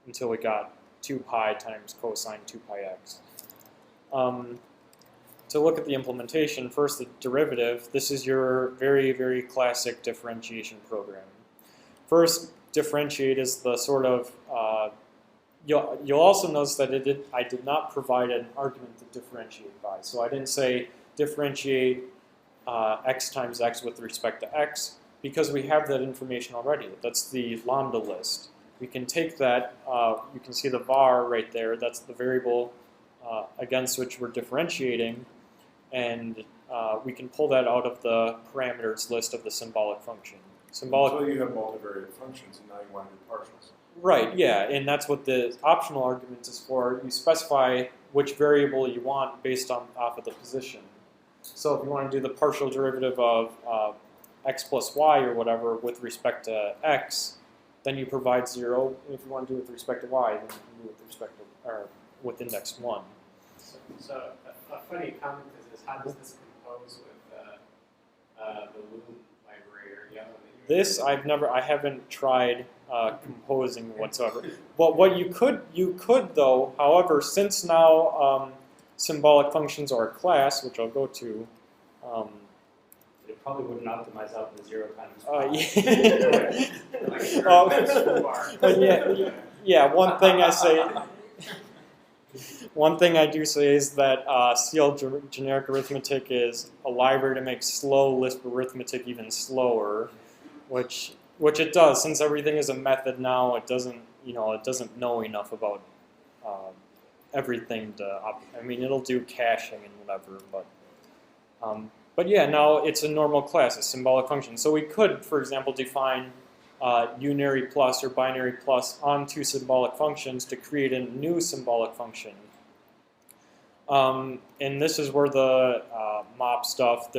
until we got 2 pi times cosine 2 pi x. To look at the implementation, first the derivative. This is your very, very classic differentiation program. First, differentiate is the sort of, you'll also notice that I did not provide an argument to differentiate by. So I didn't say differentiate x times x with respect to x, because we have that information already. That's the lambda list. We can take that, you can see the var right there, that's the variable against which we're differentiating, and we can pull that out of the parameters list of the symbolic function. So you have multivariate functions, and now you want to do partials. Right, yeah, and that's what the optional argument is for. You specify which variable you want based off of the position. So if you want to do the partial derivative of x plus y or whatever with respect to x, then you provide 0. And if you want to do it with respect to y, then you can do it with respect to, or with index 1. So a funny comment is how does this compose with the Loom library or Yellow? This I haven't tried composing whatsoever. But what you could though, however, since now symbolic functions are a class, which I'll go to. It probably wouldn't optimize out the 0 times pi. Yeah. One thing I say. One thing I do say is that CL generic arithmetic is a library to make slow Lisp arithmetic even slower, which it does. Since everything is a method now, it doesn't know enough about everything to. I mean, it'll do caching and whatever, but yeah, now it's a normal class, a symbolic function. So we could, for example, define unary plus or binary plus onto symbolic functions to create a new symbolic function. And this is where the mop stuff,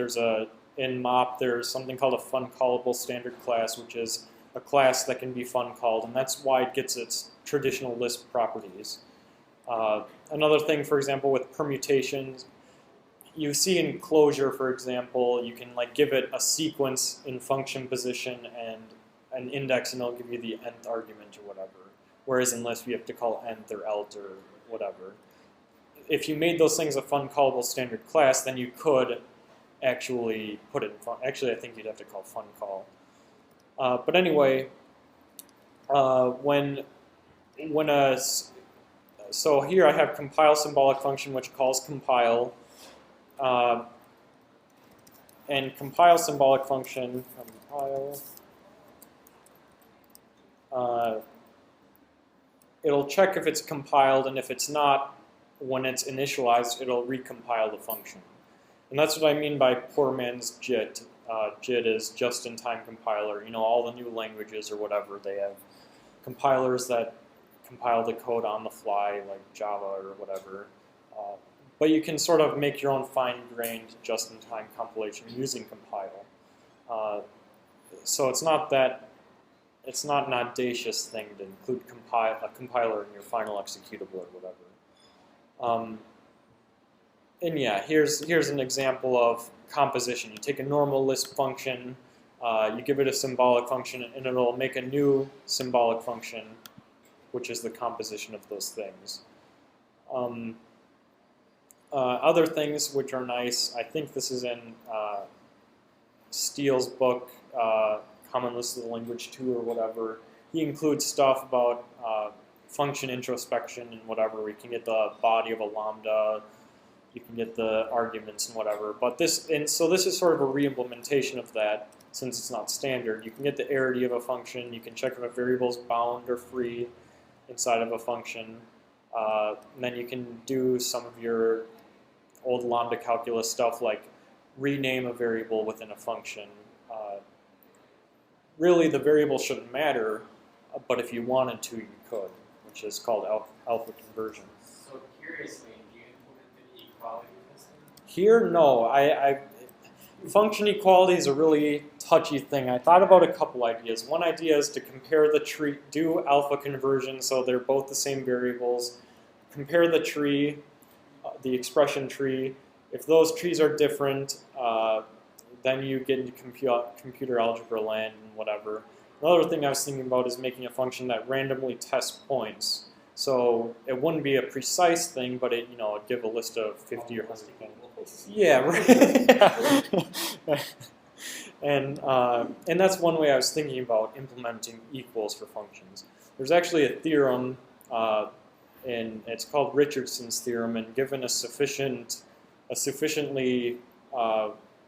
in mop there's something called a fun callable standard class, which is a class that can be fun called, and that's why it gets its traditional Lisp properties. Another thing, for example, with permutations, you see in closure, for example, you can like give it a sequence in function position and an index, and it'll give you the nth argument or whatever. Whereas in Lisp, you have to call nth or elt or whatever. If you made those things a fun callable standard class, then you could actually put it in fun. Actually, I think you'd have to call fun call. But anyway, so here I have compile symbolic function, which calls compile. And compile symbolic function, it'll check if it's compiled, and if it's not, when it's initialized, it'll recompile the function. And that's what I mean by poor man's JIT. JIT is just-in-time compiler. You know, all the new languages or whatever, they have compilers that compile the code on the fly, like Java or whatever. But you can sort of make your own fine-grained just-in-time compilation using compile. So it's not an audacious thing to include a compiler in your final executable or whatever. And yeah, here's an example of composition. You take a normal Lisp function, you give it a symbolic function, and it'll make a new symbolic function, which is the composition of those things. Other things which are nice, I think this is in Steele's book, Common List of the Language 2 or whatever. He includes stuff about function introspection and whatever. We can get the body of a lambda, you can get the arguments and whatever. But so this is sort of a re-implementation of that, since it's not standard. You can get the arity of a function, you can check if a variable is bound or free inside of a function. And then you can do some of your old lambda calculus stuff like rename a variable within a function. Really, the variable shouldn't matter, but if you wanted to, you could, which is called alpha conversion. So curiously, do you implement the equality testing? Here, no. Function equality is a really touchy thing. I thought about a couple ideas. One idea is to compare the tree, do alpha conversion so they're both the same variables. Compare the tree, the expression tree. If those trees are different, then you get into computer algebra land and whatever. Another thing I was thinking about is making a function that randomly tests points. So it wouldn't be a precise thing, but it'd give a list of 50 or 100 things. Yeah, right. And that's one way I was thinking about implementing equals for functions. There's actually a theorem, and it's called Richardson's theorem, and given a sufficiently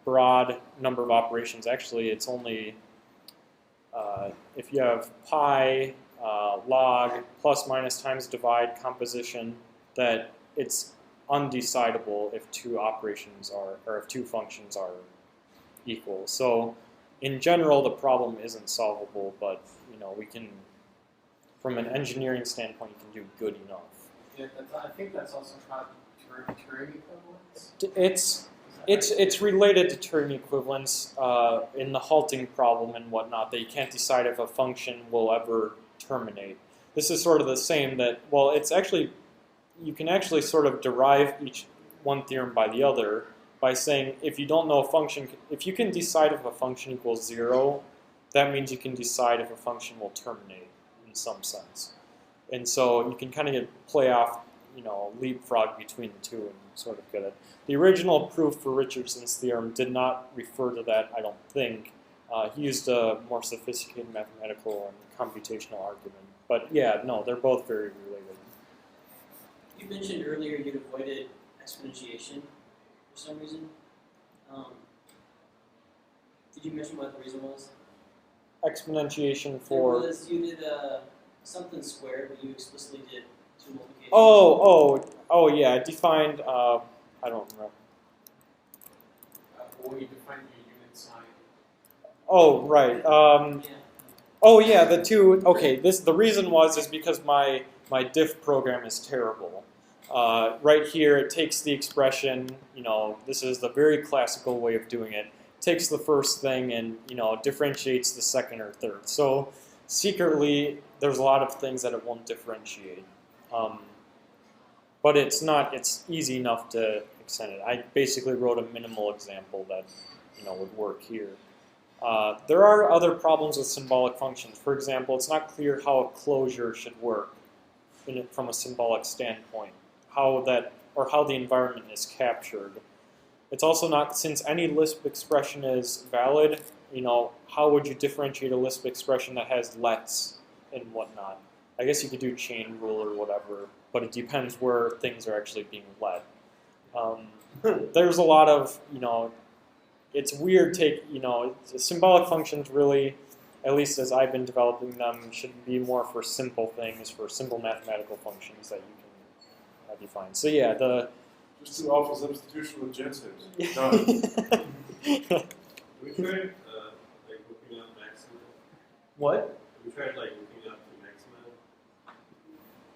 broad number of operations, actually it's only, if you have pi, log, plus, minus, times, divide, composition, that it's undecidable if two operations are, or if two functions are equal. So in general, the problem isn't solvable, but we can, from an engineering standpoint, you can do good enough. Yeah, I think that's also called Turing equivalence. It's related to Turing equivalence in the halting problem and whatnot, that you can't decide if a function will ever terminate. This is sort of the same that, well, it's actually, you can actually sort of derive each one theorem by the other by saying if you don't know a function, if you can decide if a function equals 0, that means you can decide if a function will terminate in some sense. And so you can kind of play off, leapfrog between the two and sort of get it. The original proof for Richardson's theorem did not refer to that, I don't think. He used a more sophisticated mathematical and computational argument. But yeah, no, they're both very related. You mentioned earlier you'd avoided exponentiation for some reason. Did you mention what the reason was? Exponentiation for... You did something squared, but you explicitly did two multiplication. Oh, yeah, I defined, I don't remember. Or you defined your unit sign. Oh, right. Yeah. Oh, yeah, the two, okay, the reason is because my diff program is terrible. Right here, it takes the expression, this is the very classical way of doing it, takes the first thing and differentiates the second or third. So secretly, there's a lot of things that it won't differentiate. But it's easy enough to extend it. I basically wrote a minimal example that would work here. There are other problems with symbolic functions. For example, it's not clear how a closure should work from a symbolic standpoint, how the environment is captured. It's also not, since any Lisp expression is valid, how would you differentiate a Lisp expression that has lets and whatnot? I guess you could do chain rule or whatever, but it depends where things are actually being let. There's a lot of, it's weird symbolic functions really, at least as I've been developing them, should be more for simple things, for simple mathematical functions that you can define. So yeah, just do alpha substitution with gensibs. We tried hooking up Macsyma. What? We tried hooking up to Macsyma.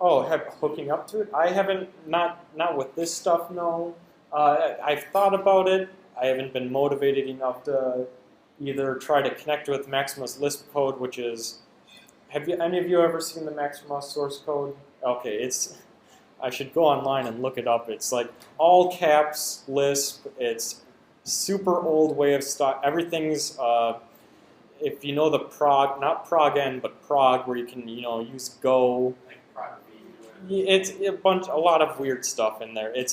Oh, hooking up to it? I haven't, not with this stuff, no. I've thought about it. I haven't been motivated enough to either try to connect with Macsyma's Lisp code, which is, any of you ever seen the Macsyma source code? Okay, I should go online and look it up. It's like all caps Lisp. It's super old way of stuff. Everything's, if you know the prog, not prog-n, but prog, where you can, use Go. Like prog V. It's a lot of weird stuff in there. I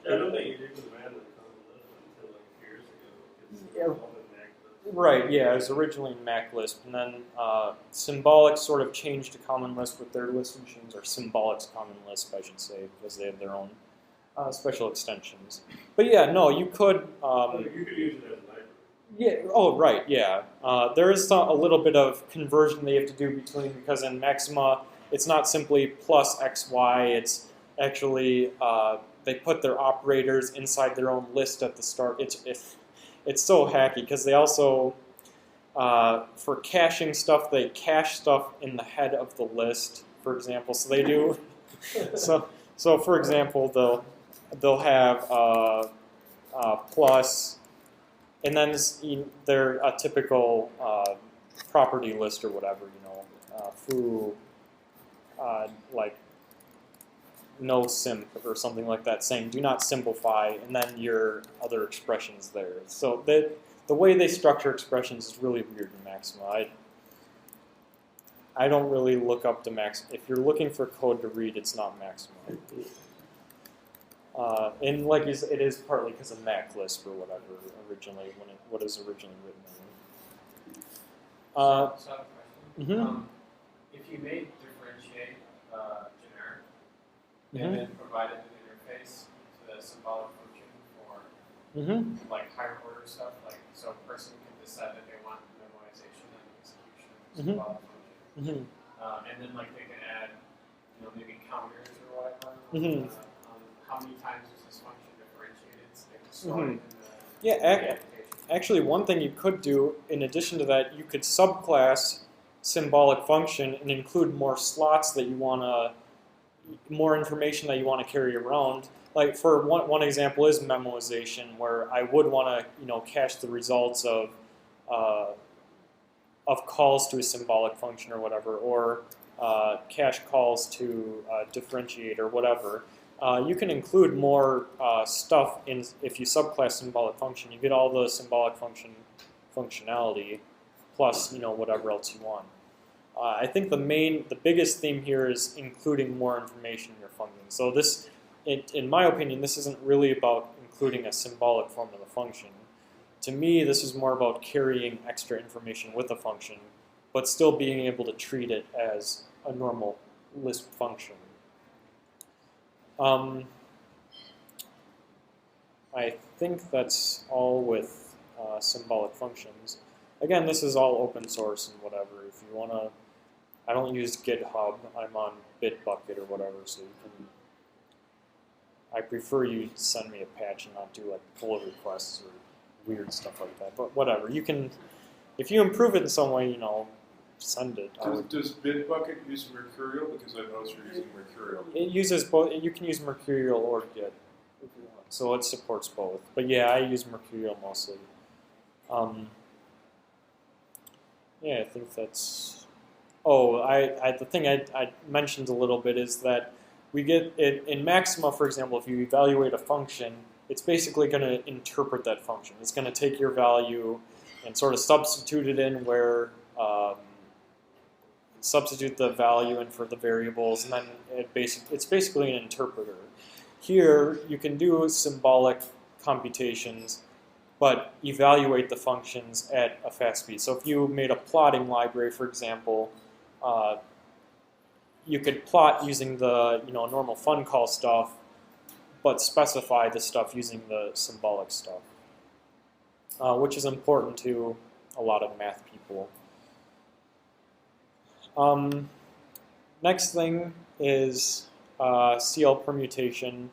don't think you did with Math until a few years ago. Yeah. All in Mac Lisp. Right, yeah, it was originally in Mac Lisp, and then Symbolic sort of changed to Common Lisp with their Lisp machines, or Symbolic's Common Lisp, I should say, because they have their own special extensions. But yeah, no, you could... You could use it as a library. Yeah. Oh, right. Yeah. There is a little bit of conversion they have to do between, because in Macsyma it's not simply plus xy. It's actually they put their operators inside their own list at the start. It's so hacky because they also for caching stuff, they cache stuff in the head of the list, for example. So they do. so for example, they'll have plus. And then they're a typical property list or whatever, foo, like no simp or something like that, saying do not simplify, and then your other expressions there. So the way they structure expressions is really weird in Macsyma. I don't really look up to Max. If you're looking for code to read, it's not Macsyma. And like it is partly because of Mac Lisp or whatever originally, what is originally written in. So I have a question. Mhm. If you made differentiate generic Mhm. and then provided an interface to the symbolic function for Mm-hmm. like higher order stuff, like so a person can decide that they want memoization and execution of the Mhm. symbolic function, Mm-hmm. and then like they can add, maybe counters or whatever. Mhm. How many times is this function differentiated so they can store Mhm. it in the Yeah, application? actually, one thing you could do, in addition to that, you could subclass symbolic function and include more slots that you want to, more information that you want to carry around. Like for one example is memoization, where I would want to, cache the results of calls to a symbolic function or whatever, or cache calls to differentiate or whatever. You can include more stuff in if you subclass symbolic function. You get all the symbolic functionality plus whatever else you want. I think the biggest theme here is including more information in your function. So this, in my opinion, this isn't really about including a symbolic form of the function. To me, this is more about carrying extra information with a function, but still being able to treat it as a normal Lisp function. I think that's all with symbolic functions. Again, this is all open source and whatever. If you want to, I don't use GitHub. I'm on Bitbucket or whatever, so you can. I prefer you send me a patch and not do like pull requests or weird stuff like that. But whatever, you can. If you improve it in some way, send it. Does Bitbucket use Mercurial? Because I noticed you're using Mercurial. It uses both. You can use Mercurial or Git if you want. So it supports both. But yeah, I use Mercurial mostly Yeah, I think that's. Oh, the thing I mentioned a little bit is that we get it in Macsyma, for example. If you evaluate a function, it's basically going to interpret that function. It's going to take your value and sort of substitute it in where substitute the value in for the variables, and then it's basically an interpreter. Here, you can do symbolic computations, but evaluate the functions at a fast speed. So if you made a plotting library, for example, you could plot using the normal fun call stuff, but specify the stuff using the symbolic stuff, which is important to a lot of math people. Next thing is CL permutation.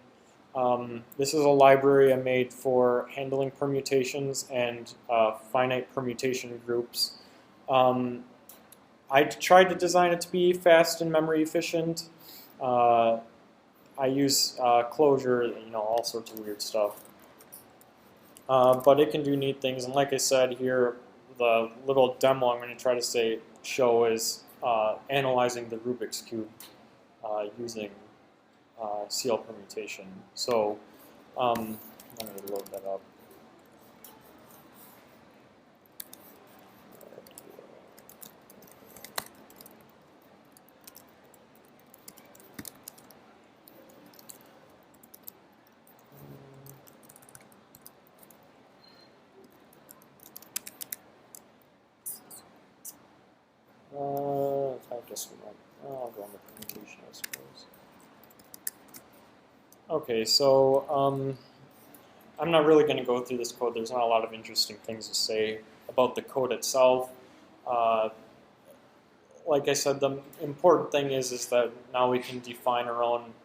This is a library I made for handling permutations and finite permutation groups. I tried to design it to be fast and memory efficient. I use closure, all sorts of weird stuff. But it can do neat things, and like I said here, the little demo I'm going to try to show is analyzing the Rubik's Cube using CL permutation. So I'm going to load that up. I'll go on the permutation, I suppose. Okay, so I'm not really going to go through this code. There's not a lot of interesting things to say about the code itself. Like I said, the important thing is that now we can define our own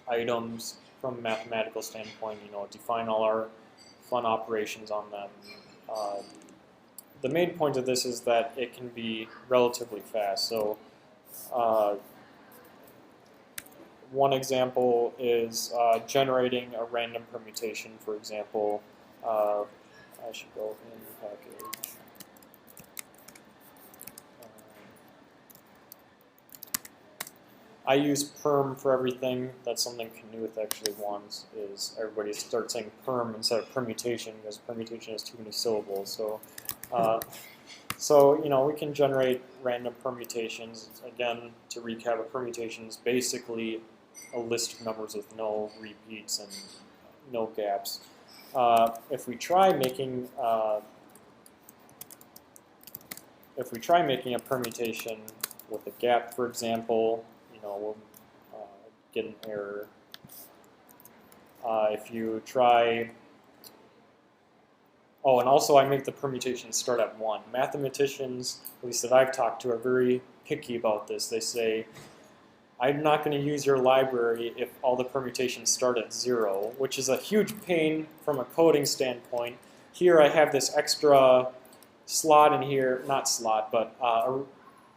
items from a mathematical standpoint. Define all our fun operations on them. The main point of this is that it can be relatively fast. So one example is generating a random permutation, for example. I should go in package. I use perm for everything. That's something Knuth actually wants, is everybody starts saying perm instead of permutation, because permutation has too many syllables. So, we can generate random permutations. Again, to recap, a permutation is basically a list of numbers with no repeats and no gaps. If we try making a permutation with a gap, for example, we'll get an error. If you try. Oh, and also I make the permutations start at 1. Mathematicians, at least that I've talked to, are very picky about this. They say, I'm not going to use your library if all the permutations start at 0, which is a huge pain from a coding standpoint. Here I have this extra slot in here, not slot, but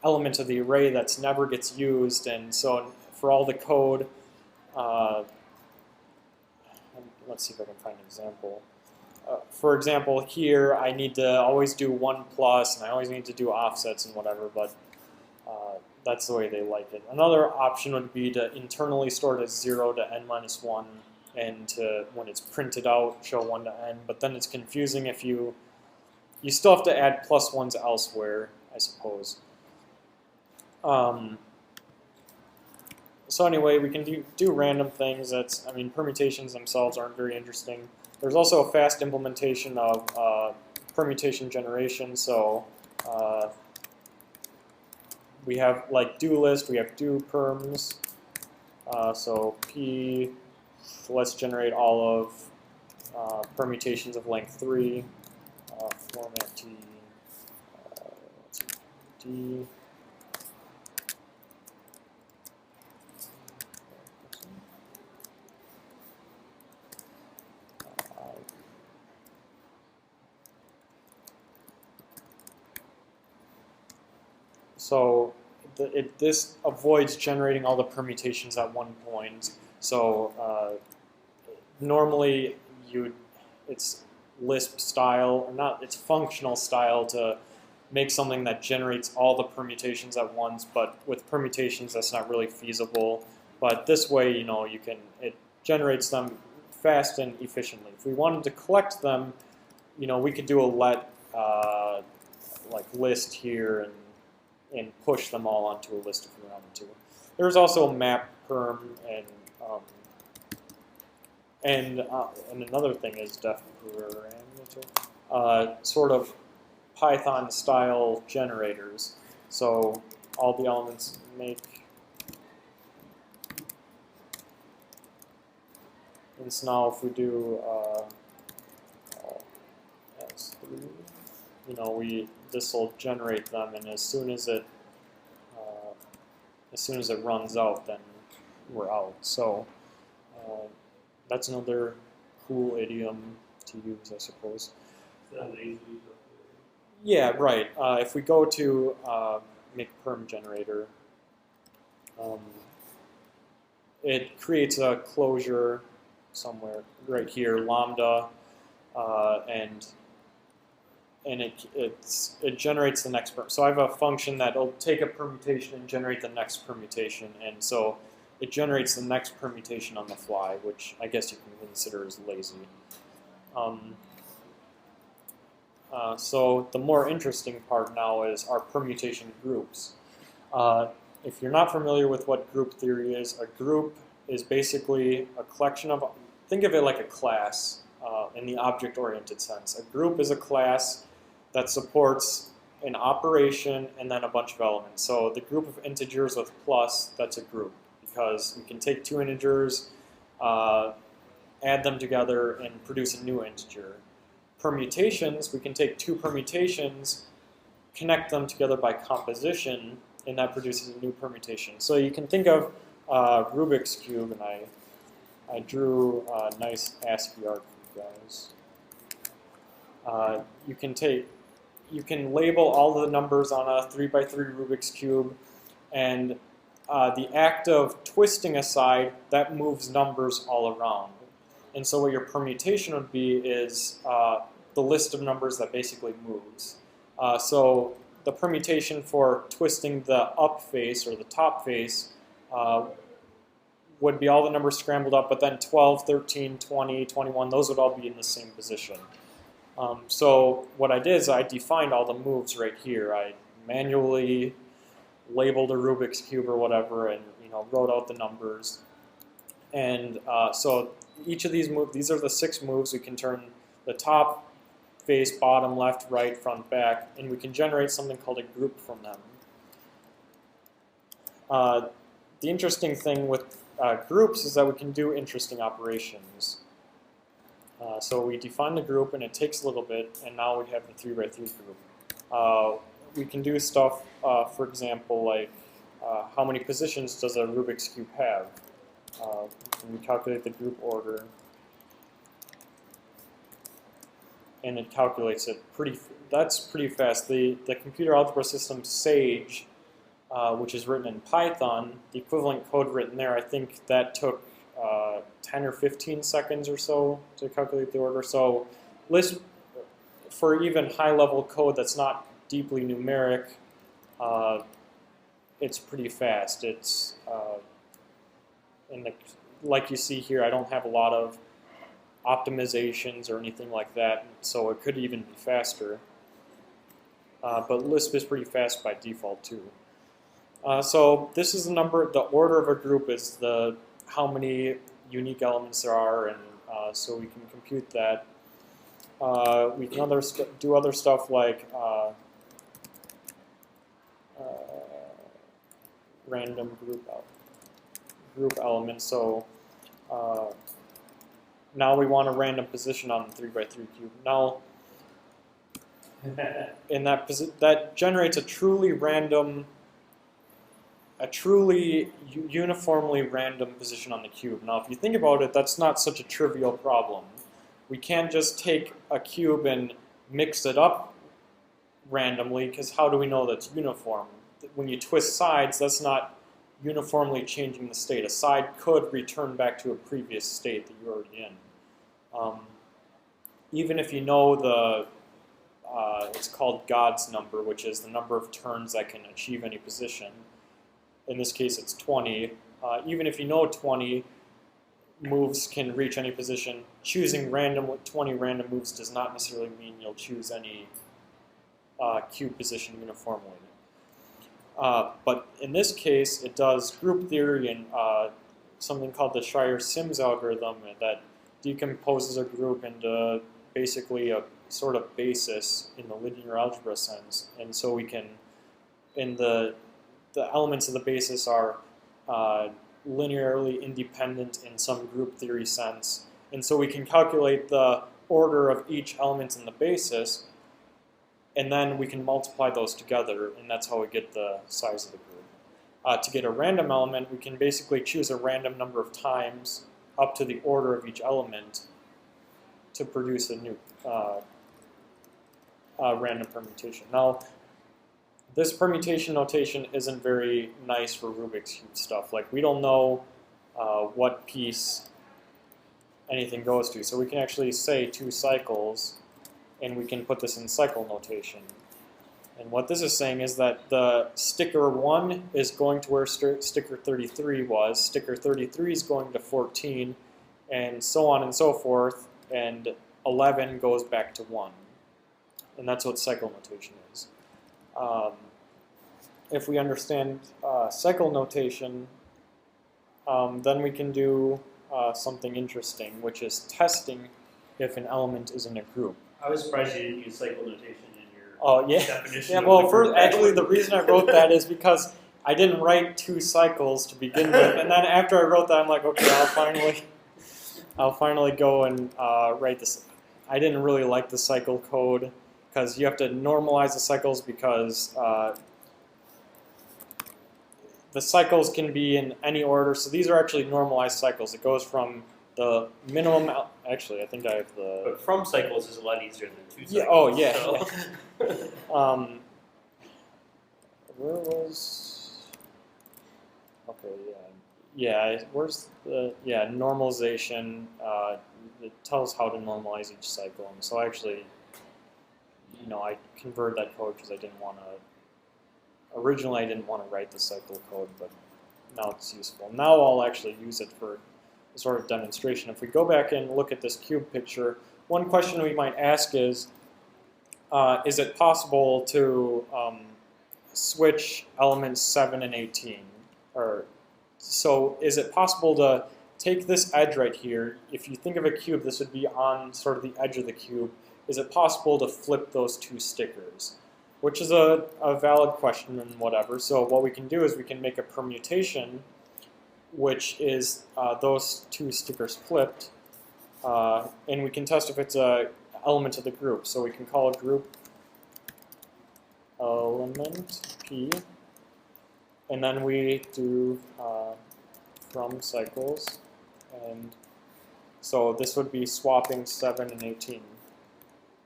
element of the array that never gets used, and so for all the code, let's see if I can find an example. For example, here I need to always do 1 plus, and I always need to do offsets and whatever, but that's the way they like it. Another option would be to internally store it as 0 to n minus 1, and to, when it's printed out, show 1 to n, but then it's confusing if you still have to add plus 1s elsewhere, I suppose. So anyway, we can do random things. Permutations themselves aren't very interesting. There's also a fast implementation of permutation generation. So we have like do list, we have do perms. So P, let's generate all of permutations of length 3. Format T, D. So this avoids generating all the permutations at one point. So normally Lisp style, or not, it's functional style to make something that generates all the permutations at once, but with permutations that's not really feasible. But this way, you know, it generates them fast and efficiently. If we wanted to collect them, you know, we could do a let like list here and push them all onto a list if we wanted to. There's also map perm and another thing is def parameter, sort of Python style generators. So all the elements make. And so now if we do S3, you know, this will generate them, and as soon as it runs out, then we're out. So that's another cool idiom to use, I suppose. Yeah, right. If we go to make perm generator, it creates a closure somewhere right here, lambda, and it generates the next perm. So I have a function that'll take a permutation and generate the next permutation, and so it generates the next permutation on the fly, which I guess you can consider as lazy. So the more interesting part now is our permutation groups. If you're not familiar with what group theory is, a group is basically a collection of, think of it like a class in the object-oriented sense. A group is a class that supports an operation and then a bunch of elements. So the group of integers with plus, that's a group, because we can take two integers, add them together, and produce a new integer. Permutations, we can take two permutations, connect them together by composition, and that produces a new permutation. So you can think of Rubik's Cube, and I drew a nice ASCII art for you guys. You can label all the numbers on a 3x3 Rubik's Cube, and the act of twisting aside, that moves numbers all around. And so what your permutation would be is the list of numbers that basically moves. So the permutation for twisting the up face or the top face would be all the numbers scrambled up, but then 12, 13, 20, 21, those would all be in the same position. So what I did is I defined all the moves right here. I manually labeled a Rubik's Cube or whatever, and wrote out the numbers. And so each of these moves, these are the 6 moves. We can turn the top face, bottom, left, right, front, back, and we can generate something called a group from them. The interesting thing with groups is that we can do interesting operations. So we define the group, and it takes a little bit, and now we have the 3x3 group. We can do stuff, for example, like how many positions does a Rubik's Cube have? And we calculate the group order, and it calculates it that's pretty fast. The computer algebra system Sage, which is written in Python, the equivalent code written there, I think that took 10 or 15 seconds or so to calculate the order. So Lisp, for even high-level code that's not deeply numeric, it's pretty fast. It's like you see here, I don't have a lot of optimizations or anything like that, so it could even be faster. But Lisp is pretty fast by default too. So this is the number. The order of a group is how many unique elements there are, and so we can compute that. We can do other stuff like random group elements. So now we want a random position on the 3x3 cube. Now, in that generates a truly uniformly random position on the cube. Now, if you think about it, that's not such a trivial problem. We can't just take a cube and mix it up randomly, because how do we know that's uniform? When you twist sides, that's not uniformly changing the state. A side could return back to a previous state that you're already in. even if you know the, it's called God's number, which is the number of turns that can achieve any position. In this case, it's 20. Even if you know 20 moves can reach any position, choosing 20 random moves does not necessarily mean you'll choose any cube position uniformly. But in this case, it does group theory and something called the Schreier-Sims algorithm that decomposes a group into basically a sort of basis in the linear algebra sense. And so we can, in the elements of the basis are linearly independent in some group theory sense. And so we can calculate the order of each element in the basis, and then we can multiply those together, and that's how we get the size of the group. To get a random element, we can basically choose a random number of times up to the order of each element to produce a new random permutation. Now, this permutation notation isn't very nice for Rubik's Cube stuff. Like, we don't know what piece anything goes to. So we can actually say 2 cycles, and we can put this in cycle notation. And what this is saying is that the sticker 1 is going to where sticker 33 was, sticker 33 is going to 14, and so on and so forth, and 11 goes back to 1. And that's what cycle notation is. If we understand cycle notation, then we can do something interesting, which is testing if an element is in a group. I was surprised you didn't use cycle notation in your definition. Yeah, of well, the first, group. actually, the reason I wrote that is because I didn't write 2 cycles to begin with, and then after I wrote that, I'm like, okay, I'll finally go and write this. I didn't really like the cycle code because you have to normalize the cycles because the cycles can be in any order. So these are actually normalized cycles. It goes from the minimum. Actually, I think I have the. But from cycles is a lot easier than 2 cycles. Yeah. Oh, yeah. So. Where was? Okay. Yeah. Where's the normalization? It tells how to normalize each cycle, and so actually, I converted that code because I didn't want to. Originally, I didn't want to write the cycle code, but now it's useful. Now I'll actually use it for a sort of demonstration. If we go back and look at this cube picture, one question we might ask is it possible to switch elements 7 and 18? So is it possible to take this edge right here? If you think of a cube, this would be on sort of the edge of the cube. Is it possible to flip those 2 stickers? Which is a valid question and whatever. So what we can do is we can make a permutation, which is those 2 stickers flipped, and we can test if it's an element of the group. So we can call a group element P, and then we do from cycles, and so this would be swapping 7 and 18.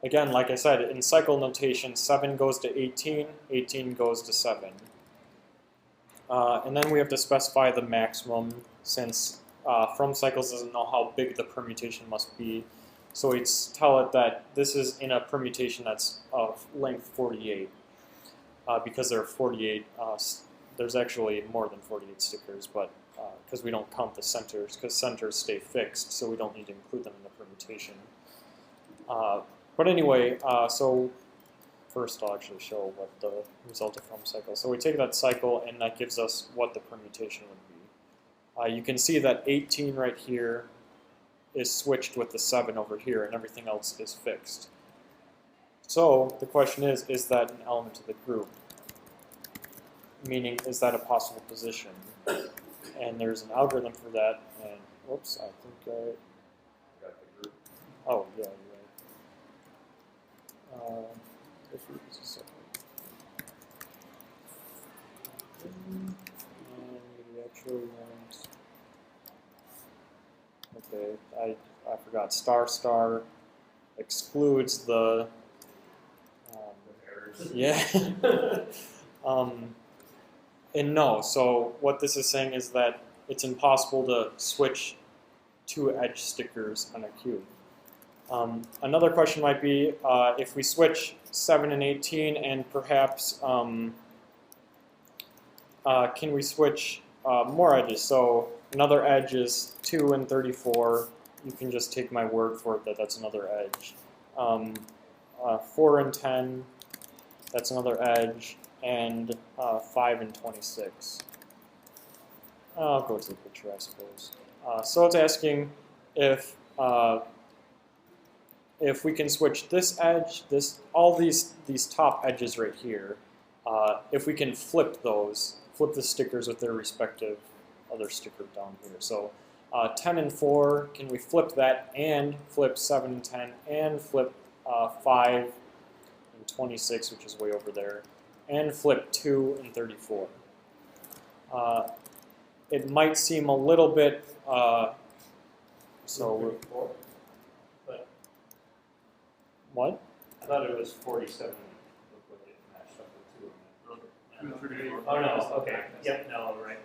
Again, like I said, in cycle notation, 7 goes to 18, 18 goes to 7. And then we have to specify the maximum, since from cycles doesn't know how big the permutation must be. So we tell it that this is in a permutation that's of length 48. Because there are 48, there's actually more than 48 stickers, but because we don't count the centers, because centers stay fixed, so we don't need to include them in the permutation. But anyway, so first I'll actually show what the result of from cycle. So we take that cycle, and that gives us what the permutation would be. You can see that 18 right here is switched with the 7 over here, and everything else is fixed. So the question is that an element of the group? Meaning, is that a possible position? And there's an algorithm for that, and whoops, I think I got the group. Oh, yeah, you're right. If we use a second. And we actually want. Okay, I forgot. Star excludes the. Yeah. And no. So what this is saying is that it's impossible to switch 2 edge stickers on a cube. Another question might be if we switch 7 and 18 and perhaps can we switch more edges? So another edge is 2 and 34. You can just take my word for it that that's another edge. 4 and 10, that's another edge. And 5 and 26. I'll go to the picture, I suppose. So it's asking if we can switch this edge, all these top edges right here, if we can flip those, flip the stickers with their respective other sticker down here. So 10 and 4, can we flip that and flip 7 and 10 and flip 5 and 26, which is way over there, and flip 2 and 34. It might seem a little bit, what? I thought it was 47. Look what it matched up with 2 of them. Oh, no, okay. Yep, no, right.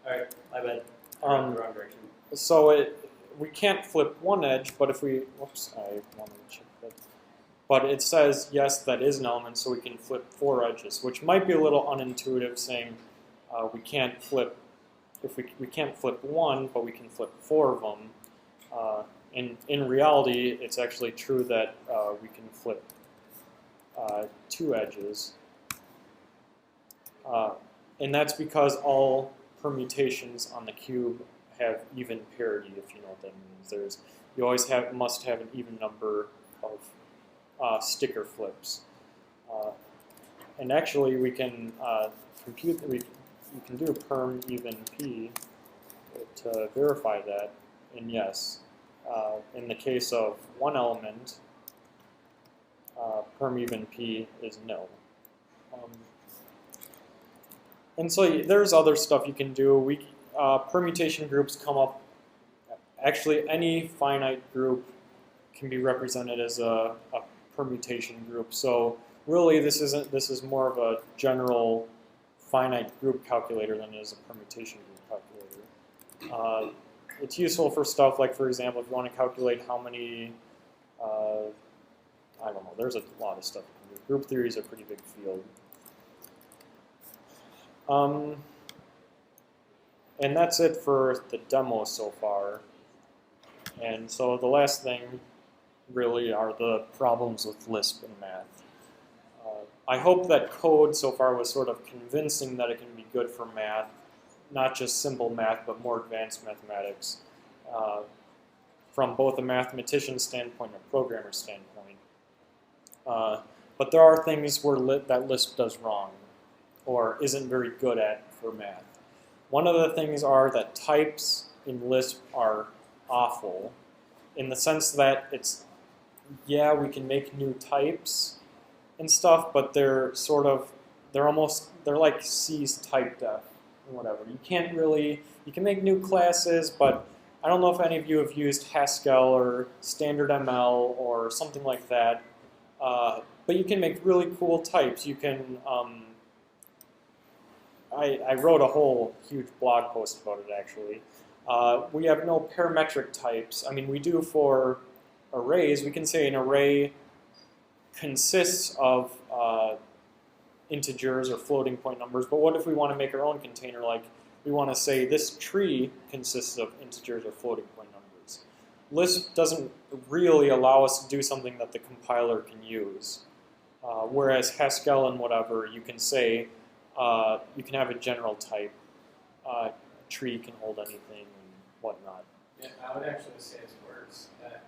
All right, my bad. The wrong direction. So we can't flip one edge, but if we, whoops, I wanted to check that. But it says, yes, that is an element, so we can flip 4 edges, which might be a little unintuitive, saying we can't flip, if we can't flip 1, but we can flip 4 of them. In reality, it's actually true that we can flip 2 edges. And that's because all permutations on the cube have even parity, if you know what that means. You always must have an even number of sticker flips. And actually, we can compute. We can do perm even p to verify that. And yes, in the case of one element, perm even p is no. And so there's other stuff you can do. Permutation groups come up. Actually, any finite group can be represented as a permutation group. So really, this is more of a general finite group calculator than it is a permutation group calculator. It's useful for stuff like, for example, if you want to calculate how many, I don't know, there's a lot of stuff you can do. Group theory is a pretty big field. And that's it for the demo so far. And so the last thing really are the problems with Lisp and math. I hope that code so far was sort of convincing that it can be good for math, not just simple math, but more advanced mathematics, from both a mathematician standpoint and a programmer standpoint. But there are things that Lisp does wrong, or isn't very good at for math. One of the things are that types in Lisp are awful, in the sense that we can make new types and stuff, but they're like C's type def and whatever. You can make new classes, but I don't know if any of you have used Haskell or standard ML or something like that, but you can make really cool types. You can, I wrote a whole huge blog post about it actually. We have no parametric types. I mean, we do for arrays. We can say an array consists of integers or floating point numbers, but what if we want to make our own container? Like, we want to say this tree consists of integers or floating point numbers. Lisp doesn't really allow us to do something that the compiler can use. Whereas Haskell and whatever, you can say, you can have a general type. A tree can hold anything and whatnot. Yeah, I would actually say it's worse. That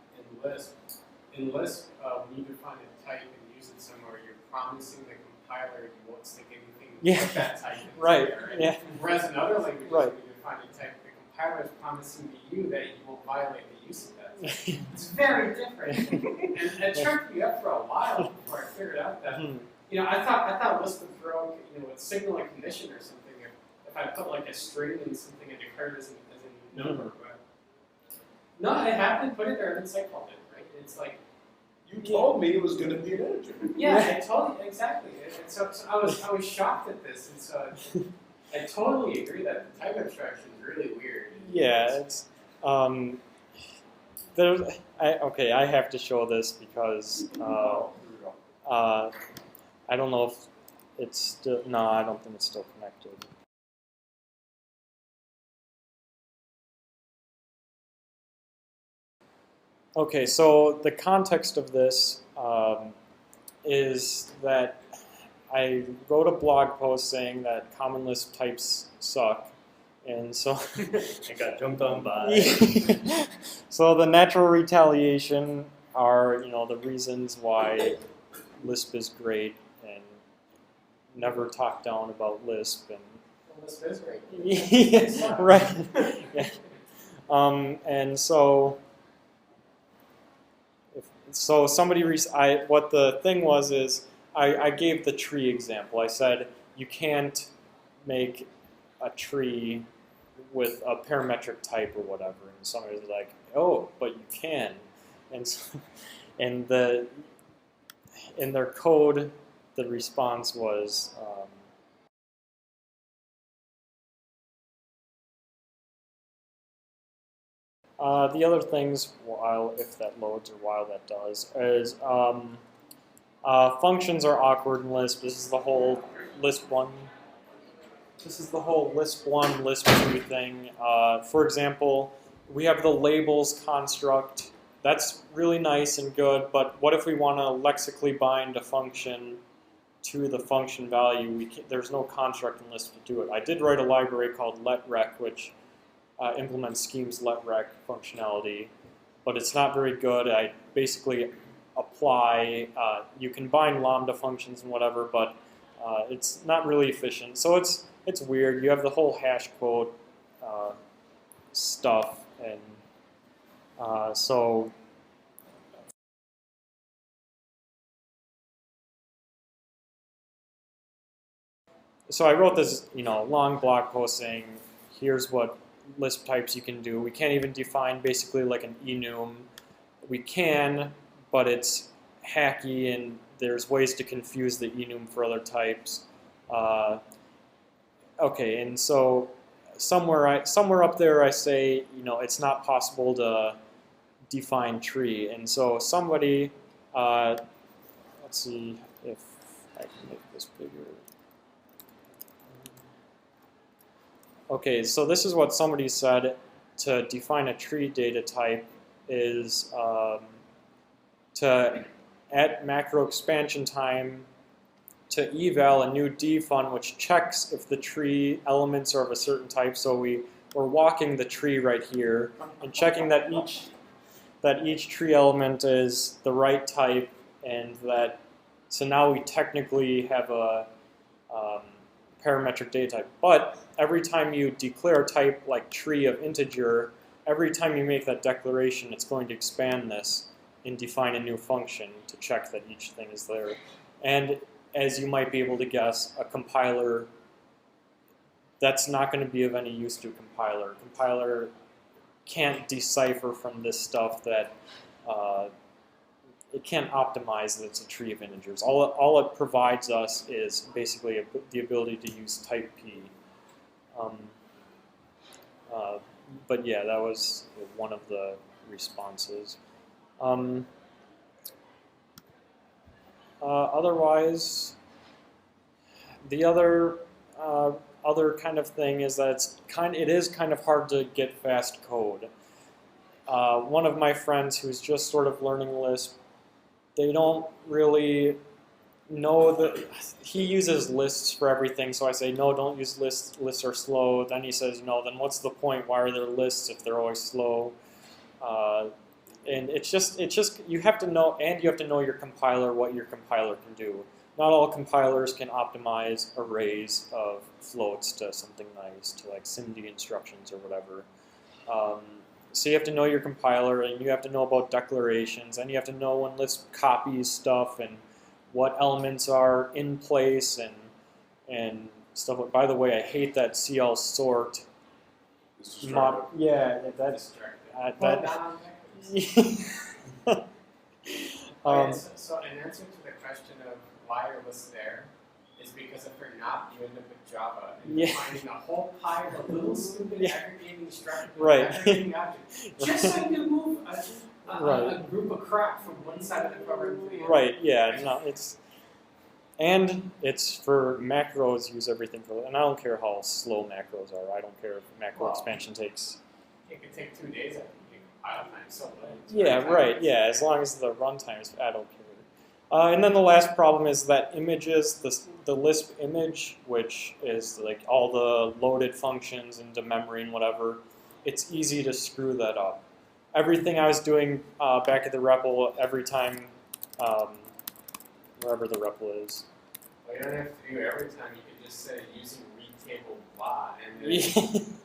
in Lisp, when you define a type and use it somewhere, you're promising the compiler you won't stick anything with that type in Right. there, right? Yeah. Whereas in other languages, Right. when you define a type, the compiler is promising to you that you won't violate the use of that type. It's very different. And it tripped me up for a while before I figured out that. You know, I thought Lisp would throw, a signal and condition or something if I put like a string in something and declared as a number. But no, I haven't put it there and it's like called it, right? It's like, You told me it was going to be an integer. yeah, I told you exactly. And so I was shocked at this, and so I totally agree that the type abstraction is really weird. Yeah, it's Okay, I have to show this because I don't know if it's still, no, I don't think it's still connected. Okay, so the context of this is that I wrote a blog post saying that common Lisp types suck, and so I got jumped on by. so the natural retaliation are, the reasons why Lisp is great, and never talk down about Lisp, and Well, this is great. yeah, right. Yeah. And so somebody what the thing was is I gave the tree example. I said you can't make a tree with a parametric type or whatever, and somebody was like, "Oh, but you can," and so, and in their code, the response was. The other things, if that loads or while that does, is functions are awkward in Lisp. This is the whole Lisp 1. This is the whole Lisp 1, Lisp 2 thing. For example, we have the labels construct. That's really nice and good, but what if we want to lexically bind a function to the function value? There's no construct in Lisp to do it. I did write a library called letrec, which implements schemes letrec functionality, but it's not very good. I basically apply, you can bind lambda functions and whatever, but it's not really efficient. So it's weird. You have the whole hash code stuff, and so I wrote this, long blog post saying, here's what Lisp types you can do. We can't even define basically like an enum. We can, but it's hacky, and there's ways to confuse the enum for other types. Okay, and so somewhere up there I say, it's not possible to define tree, and so somebody, let's see if I can make this bigger. Okay, so this is what somebody said to define a tree data type is to at macro expansion time to eval a new defun which checks if the tree elements are of a certain type. So we're walking the tree right here and checking that each tree element is the right type, and so now we technically have a parametric data type. But every time you declare a type like tree of integer, every time you make that declaration, it's going to expand this and define a new function to check that each thing is there. And as you might be able to guess, a compiler, that's not going to be of any use to a compiler. A compiler can't decipher from this stuff that it can't optimize that it's a tree of integers. All it provides us is basically the ability to use type P. But yeah, that was one of the responses. Otherwise, the other kind of thing is that it is kind of hard to get fast code. One of my friends who's just sort of learning Lisp, they don't really know that he uses lists for everything. So I say, no, don't use lists. Lists are slow. Then he says, no, then what's the point? Why are there lists if they're always slow? And it's just you have to know, and you have to know your compiler, what your compiler can do. Not all compilers can optimize arrays of floats to something nice, to like SIMD instructions or whatever. So you have to know your compiler, and you have to know about declarations, and you have to know when Lisp copies stuff and what elements are in place and stuff. By the way, I hate that CL sort. Yeah, that's So in answer to the question of why are lists there, is because if they're not, you end up with Java and Yeah. you're finding a whole pile of little stupid Yeah. aggregating structures, Right. aggregating objects, just so you can move a Right. group of crap from one side of the program to the other. Right, yeah, no, it's for macros, use everything for, and I don't care how slow macros are. I don't care if macro Well, expansion takes. It could take 2 days, I think, you compile time, so Yeah, right, yeah, as long as the runtime is, I don't care. And then the last problem is that images, the Lisp image, which is like all the loaded functions into memory and whatever, it's easy to screw that up. Everything I was doing back at the REPL, every time, wherever the REPL is. Well, you don't have to do it every time. You can just say using read table blah, and then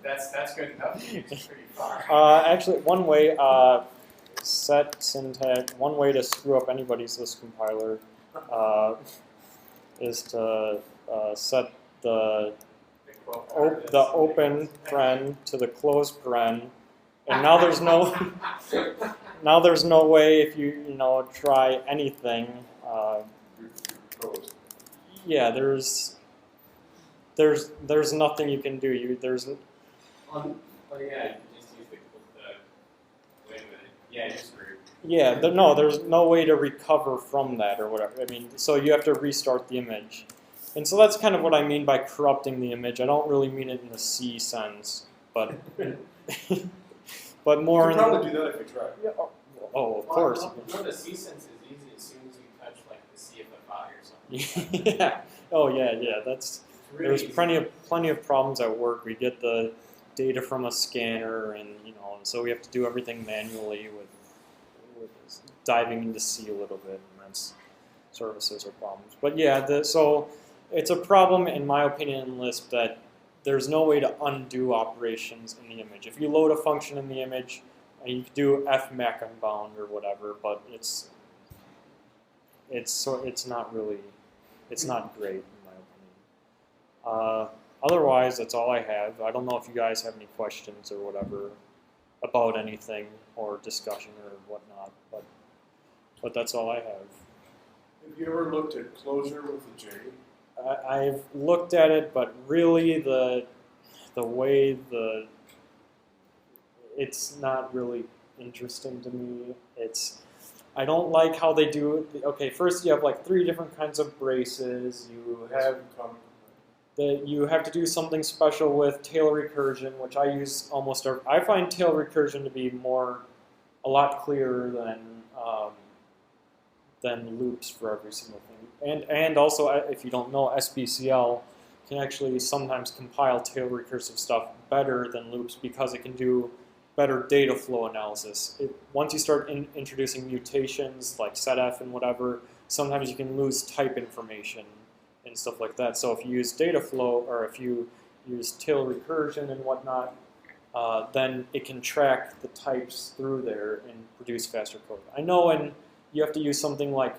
that's good enough. It's pretty far. Actually, one way, set syntax, one way to screw up anybody's Lisp compiler is to set the open paren to the closed paren, and now there's no way if you try anything. Yeah, there's nothing you can do. Oh yeah, you can just use wait a minute. Yeah, you're screwed. Yeah, there's no way to recover from that or whatever. I mean, so you have to restart the image. And so that's kind of what I mean by corrupting the image. I don't really mean it in the C sense, but but more You in could probably do that if you tried. Yeah, oh, of course. No, the C sense is easy as soon as you touch like the CFFI or something. Yeah. Oh yeah. That's It's really there's easy. plenty of problems at work. We get the data from a scanner, and so we have to do everything manually with diving into C a little bit, and that's services are problems. But yeah, so it's a problem in my opinion in Lisp that there's no way to undo operations in the image. If you load a function in the image, and you can do fmac unbound or whatever, but it's not really, it's not great in my opinion. Otherwise, that's all I have. I don't know if you guys have any questions or whatever about anything or discussion or whatnot, but that's all I have. Have you ever looked at closure with a J? I've looked at it, but really the way it's not really interesting to me. I don't like how they do it. Okay, first you have like 3 different kinds of braces. You have to do something special with tail recursion, which I use almost. I find tail recursion to be a lot clearer than loops for every single thing. And also, if you don't know, SBCL can actually sometimes compile tail recursive stuff better than loops because it can do better data flow analysis. Once you start introducing mutations like setf and whatever, sometimes you can lose type information and stuff like that. So if you use data flow, or if you use tail recursion and whatnot, then it can track the types through there and produce faster code. I know when you have to use something like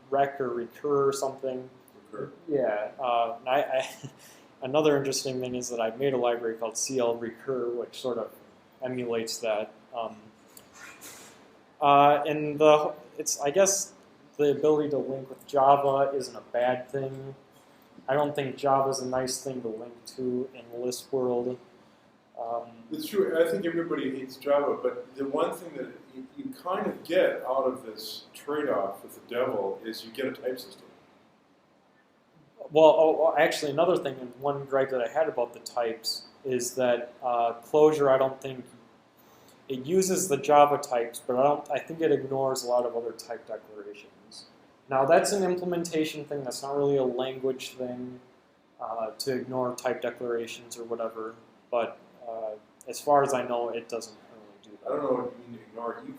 rec or recur or something. Recur. Yeah. Another interesting thing is that I made a library called CL Recur, which sort of emulates that. I guess the ability to link with Java isn't a bad thing. I don't think Java is a nice thing to link to in the Lisp world. It's true. I think everybody hates Java, but the one thing that you kind of get out of this trade-off with the devil is you get a type system. Well, actually, another thing, and one gripe that I had about the types is that Clojure, I don't think it uses the Java types, but I think it ignores a lot of other type declarations. Now, that's an implementation thing. That's not really a language thing to ignore type declarations or whatever. But as far as I know, it doesn't really do that. I don't know what you mean to ignore. You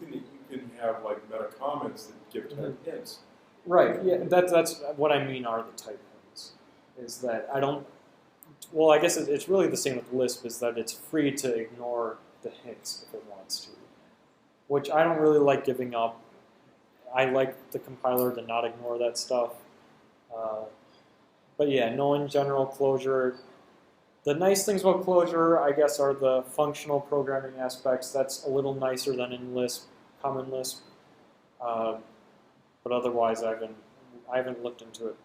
can have like meta comments that give type hints. Right. Yeah. That's what I mean are the type hints. Is that I don't. Well, I guess it's really the same with Lisp. Is that it's free to ignore the hints if it wants to, which I don't really like giving up. I like the compiler to not ignore that stuff. But yeah, no, in general, Clojure. The nice things about Clojure, I guess, are the functional programming aspects. That's a little nicer than in Lisp, common Lisp. But otherwise, I haven't looked into it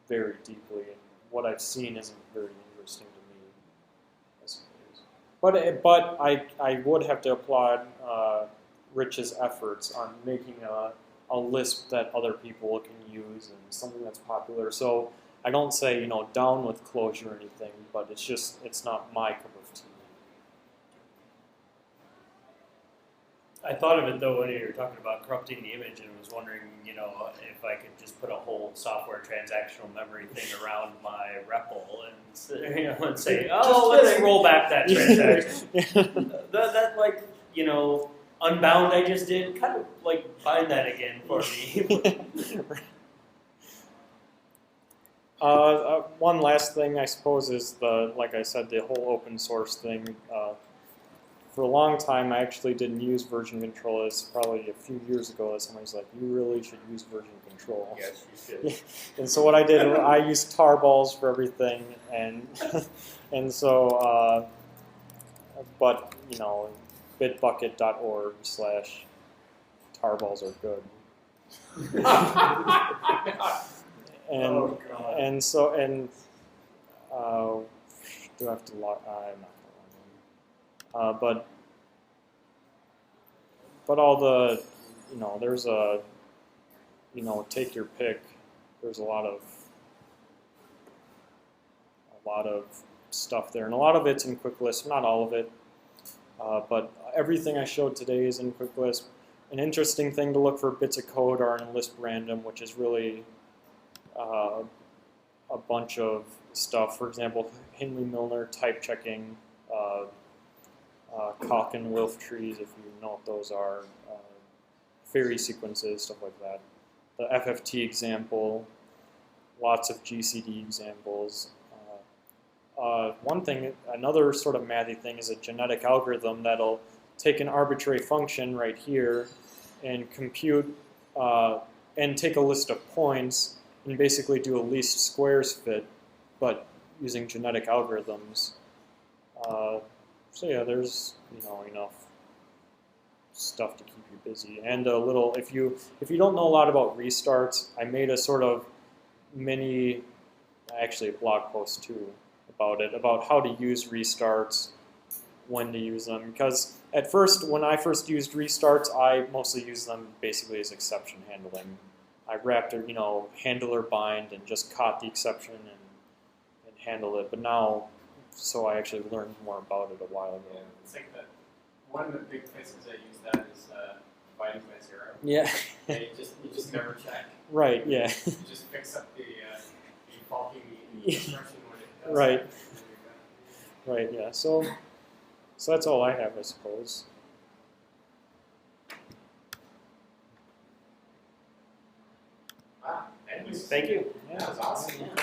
very deeply, and what I've seen isn't very interesting to me, I suppose. But I would have to applaud Rich's efforts on making a Lisp that other people can use and something that's popular. So I don't say, down with Clojure or anything, but it's not my cup of tea. I thought of it though when you were talking about corrupting the image, and was wondering, if I could just put a whole software transactional memory thing around my REPL and say, let's roll back that transaction. that like, Unbound I just did, kind of like bind that again for me. One last thing, I suppose, is like I said, the whole open source thing. For a long time, I actually didn't use version control. It's probably a few years ago that somebody's like, you really should use version control. Yes, you should. And so what I did, I used tarballs for everything, and so, but bitbucket.org/tarballs are good. And so do I have to log? I'm not. But all the, there's a, take your pick. There's a lot of stuff there, and a lot of it's in Quick Lisp. Not all of it, but everything I showed today is in Quick Lisp. An interesting thing to look for bits of code are in Lisp Random, which is really a bunch of stuff. For example, Hindley-Milner type checking. Cock and Wilf trees, if you know what those are, fairy sequences, stuff like that. The FFT example, lots of GCD examples. One thing, another sort of mathy thing is a genetic algorithm that'll take an arbitrary function right here and compute and take a list of points and basically do a least squares fit, but using genetic algorithms. So yeah, there's enough stuff to keep you busy, and a little. If you don't know a lot about restarts, I made a sort of mini, actually a blog post too about how to use restarts, when to use them. Because at first, when I first used restarts, I mostly used them basically as exception handling. I wrapped a handler bind and just caught the exception and handled it. But now. So I actually learned more about it a while ago. Yeah, it's like one of the big places I use that is dividing by 0. Yeah. Yeah, you just never check. Right. Yeah. You just fix up the faulty instruction when it does. Right. Right. Yeah. So that's all I have, I suppose. Wow. Thank you. Thank you. Yeah. That was awesome. Yeah.